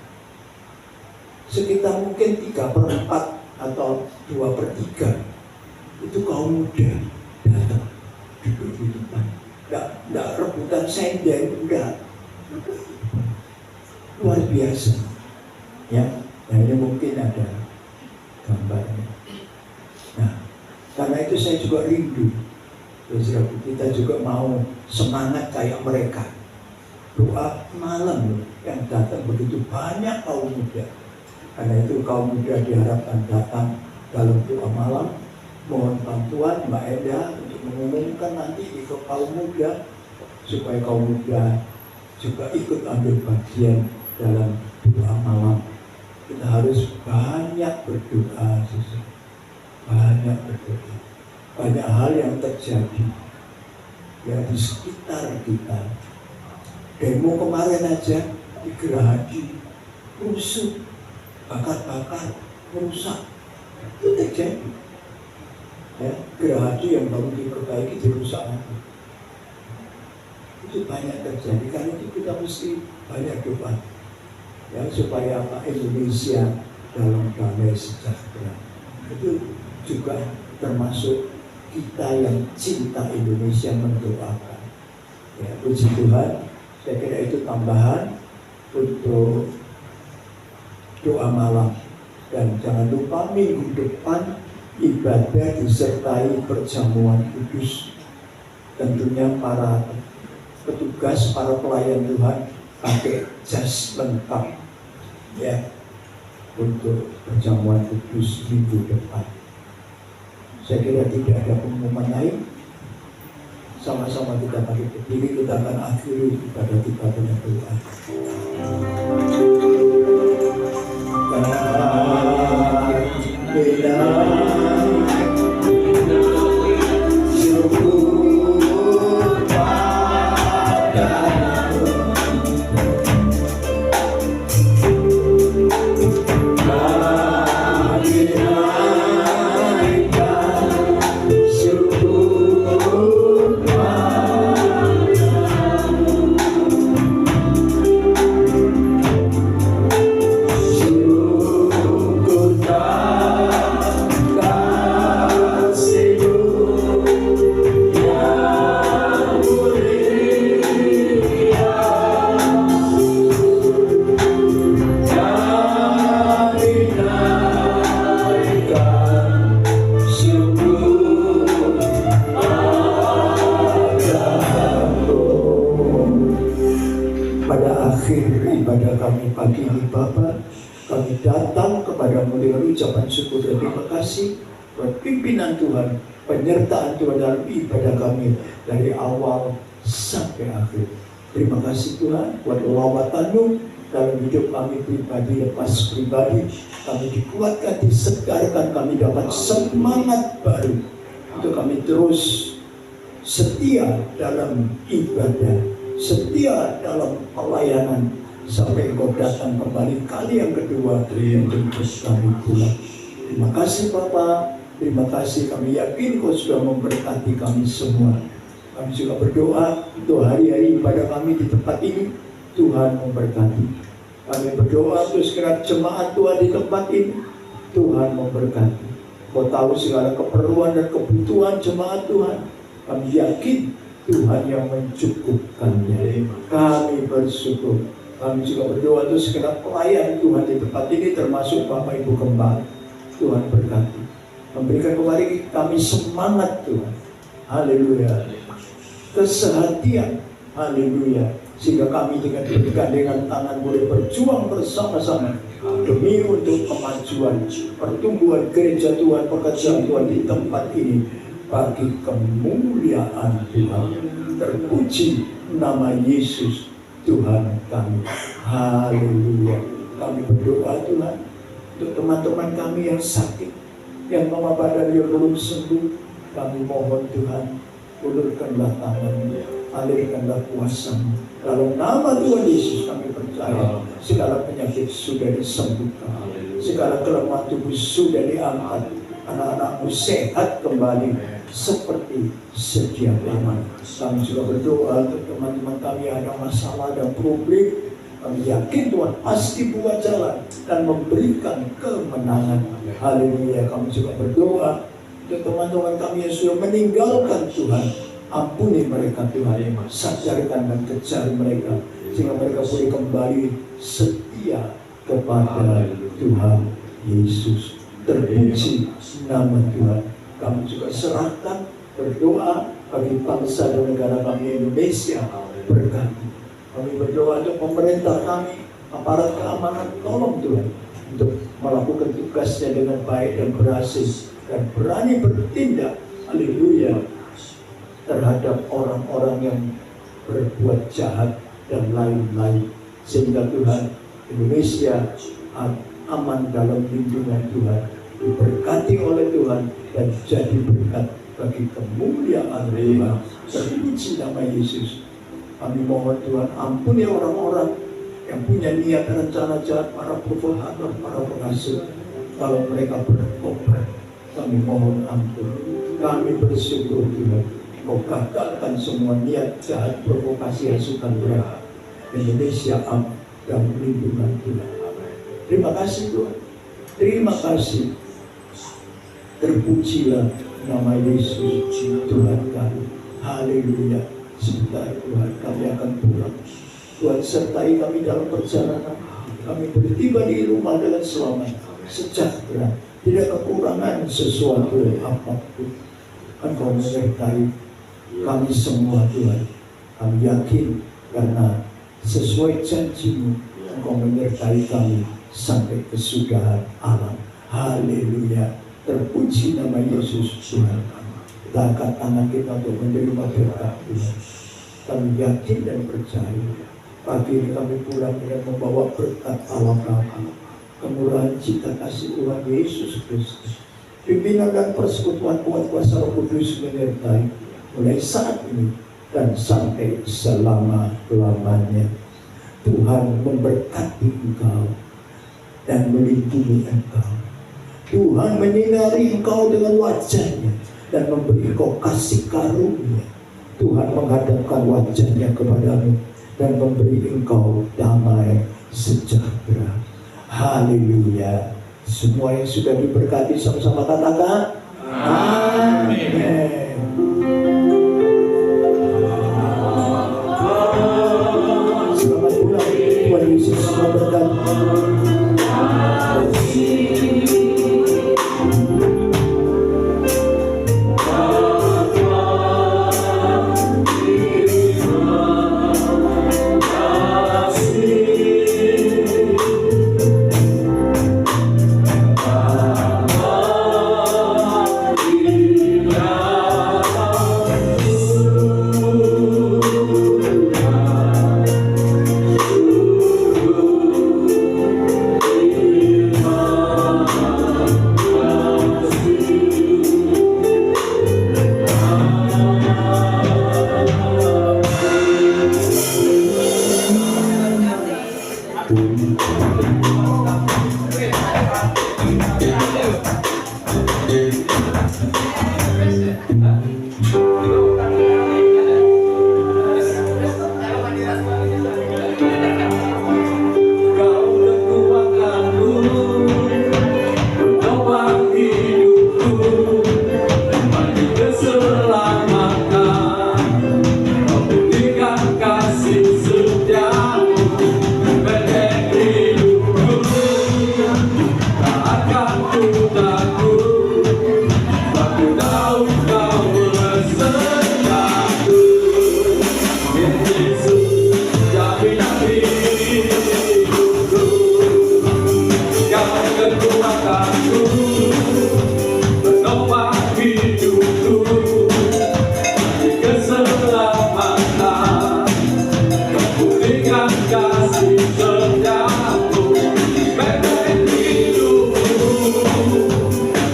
Sekitar mungkin 3/4 atau 2/3 itu kaum muda datang duduk di depan. Nggak rebutan senden, enggak. Luar biasa. Ya, nah ini mungkin ada gambarnya. Nah, karena itu saya juga rindu. Kita juga mau semangat kayak mereka. Doa malam yang datang begitu banyak kaum muda. Karena itu kaum muda diharapkan datang dalam doa malam. Mohon bantuan Mbak Eda untuk mengumumkan nanti ke kaum muda supaya kaum muda juga ikut ambil bagian dalam doa malam. Kita harus banyak berdoa, banyak berdoa. Banyak hal yang terjadi ya di sekitar kita. Demo kemarin aja di Gerahadi, rusuh, bakar-bakar, merusak, itu terjadi. Ya, Gerahadi yang baru diperbaiki dirusak lagi. Itu banyak terjadi. Karena itu kita mesti banyak doa ya supaya apa? Indonesia dalam damai sejahtera. Itu juga termasuk kita yang cinta Indonesia mendoakan. Ya, puji Tuhan. Saya kira itu tambahan untuk doa malam. Dan jangan lupa minggu depan ibadah disertai perjamuan kudus. Tentunya para petugas, para pelayan Tuhan pakai jas lengkap ya untuk perjamuan kudus minggu depan. Saya kira tidak ada pengumuman lain. Sama-sama kita pakai berdiri, kita akan akhiri ibadah kita dengan doa. pada akhir ibadah kami pagi ini Bapa, kami datang kepadamu dengan ucapan syukur dan terima kasih buat pimpinan Tuhan, penyertaan Tuhan dalam ibadah kami dari awal sampai akhir. Terima kasih Tuhan buat lawatan-Mu dalam hidup kami pribadi, lepas pribadi. Kami dikuatkan, disegarkan, kami dapat semangat baru untuk kami terus setia dalam ibadah, setia dalam pelayanan sampai Engkau datang kembali kali yang kedua untuk kami pulang. Terima kasih Bapa, terima kasih, kami yakin Kau sudah memberkati kami semua. Kami juga berdoa untuk hari-hari ibadah kami di tempat ini, Tuhan memberkati. Kami berdoa untuk segala jemaat Tuhan di tempat ini, Tuhan memberkati. Kau tahu segala keperluan dan kebutuhan jemaat Tuhan. Kami yakin Tuhan yang mencukupkannya. Kami bersyukur. Kami juga berdoa untuk segala pelayan Tuhan di tempat ini, termasuk Bapak Ibu Gembala. Tuhan berkati. Memberikan kepada kami semangat Tuhan. Haleluya. Kesehatian. Haleluya. Sehingga kami dengan bergandengan tangan boleh berjuang bersama-sama demi untuk kemajuan, pertumbuhan gereja Tuhan, pekerjaan Tuhan di tempat ini bagi kemuliaan Tuhan. Terpuji nama Yesus Tuhan kami. Haleluya. Kami berdoa Tuhan untuk teman-teman kami yang sakit, yang mama badan yang belum sembuh. Kami mohon Tuhan, ulurkanlah tangan-Mu, alirkanlah kuasa-Mu. Dalam nama Tuhan Yesus kami percaya segala penyakit sudah disembuhkan, segala kelemahan tubuh sudah diangkat, anak-anak-Mu sehat kembali seperti sedia kala. Kami juga berdoa untuk teman-teman kami yang ada masalah dan problem. Kami yakin Tuhan pasti buat jalan dan memberikan kemenangan. Haleluya. Kami juga berdoa untuk teman-teman kami yang sudah meninggalkan Tuhan. Ampuni mereka Tuhan, sadarkan dan kejar mereka sehingga mereka boleh kembali setia kepada Tuhan Yesus. Terpuji nama Tuhan. Kami juga serahkan berdoa bagi bangsa dan negara kami Indonesia, berkati. Kami berdoa untuk pemerintah kami, aparat keamanan, tolong Tuhan untuk melakukan tugasnya dengan baik dan berhasil dan berani bertindak, haleluya, terhadap orang-orang yang berbuat jahat dan lain-lain, sehingga Tuhan Indonesia aman dalam lindungan Tuhan, diberkati oleh Tuhan dan jadi berkat bagi kemuliaan Tuhan. Terpuji nama Yesus. Kami mohon Tuhan, ampuni orang-orang yang punya niat dan rencana jahat, para provokator, para penghasil. Kalau mereka bertobat, kami mohon ampun. Kami bersyukur Tuhan, Kau gagalkan semua niat jahat, provokasi, hasutan mereka. Indonesia aman dan lindungan Tuhan. Terima kasih Tuhan. Terima kasih. Terpujilah nama Yesus Tuhan kami. Haleluya. Sebentar Tuhan kami akan pulang. Tuhan sertai kami dalam perjalanan. Kami boleh tiba di rumah dengan selamat, sejahtera, tidak kekurangan sesuatu apapun. Engkau menyertai kami semua Tuhan. Kami yakin karena sesuai janji-Mu, Engkau menyertai kami sampai kesudahan alam. Haleluya. Terpuji nama Yesus Tuhan kami. Kita angkat tangan kita untuk menerima berkat Tuhan. Kami yakin dan percaya pagi ini kami pulang dengan membawa berkat Allah Bapa, kemurahan cita kasih Tuhan Yesus Kristus, pimpinan dan persekutuan kuat kuasa Roh Kudus menyertai mulai saat ini dan sampai selama-lamanya. Tuhan memberkati engkau dan melindungi engkau. Tuhan menyinari engkau dengan wajah-Nya dan memberi engkau kasih karunia. Tuhan menghadapkan wajah-Nya kepadamu dan memberi engkau damai sejahtera. Haleluya. Semua yang sudah diberkati sama-sama katakan amin. Selamat pulang. Tuhan Yesus memberkati. Kau kekuatanku, penopang hidupku, bagi keselamatan. Kau berikan kasih setiamu, pendek hidupku, tak akan ku takut. Aku tahu kau bersamaku, Yesus, jaminan hidupku. Kau kekuatanku, penopang hidupku, bagi keselamatan. Kau berikan kasih setiamu, pendek hidupku,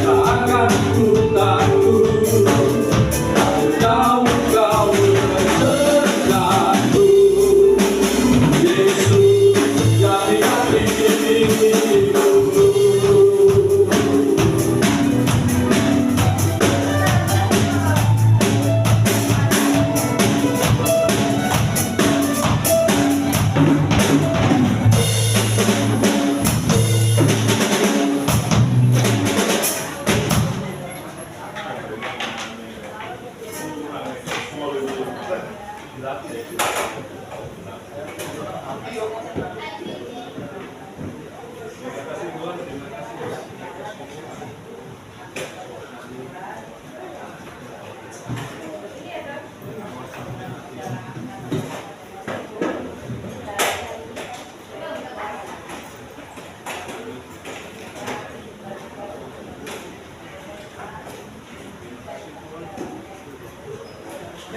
tak akan ku takut. Aku tahu kau bersamaku, Yesus, jaminan hidupku.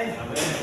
Amen.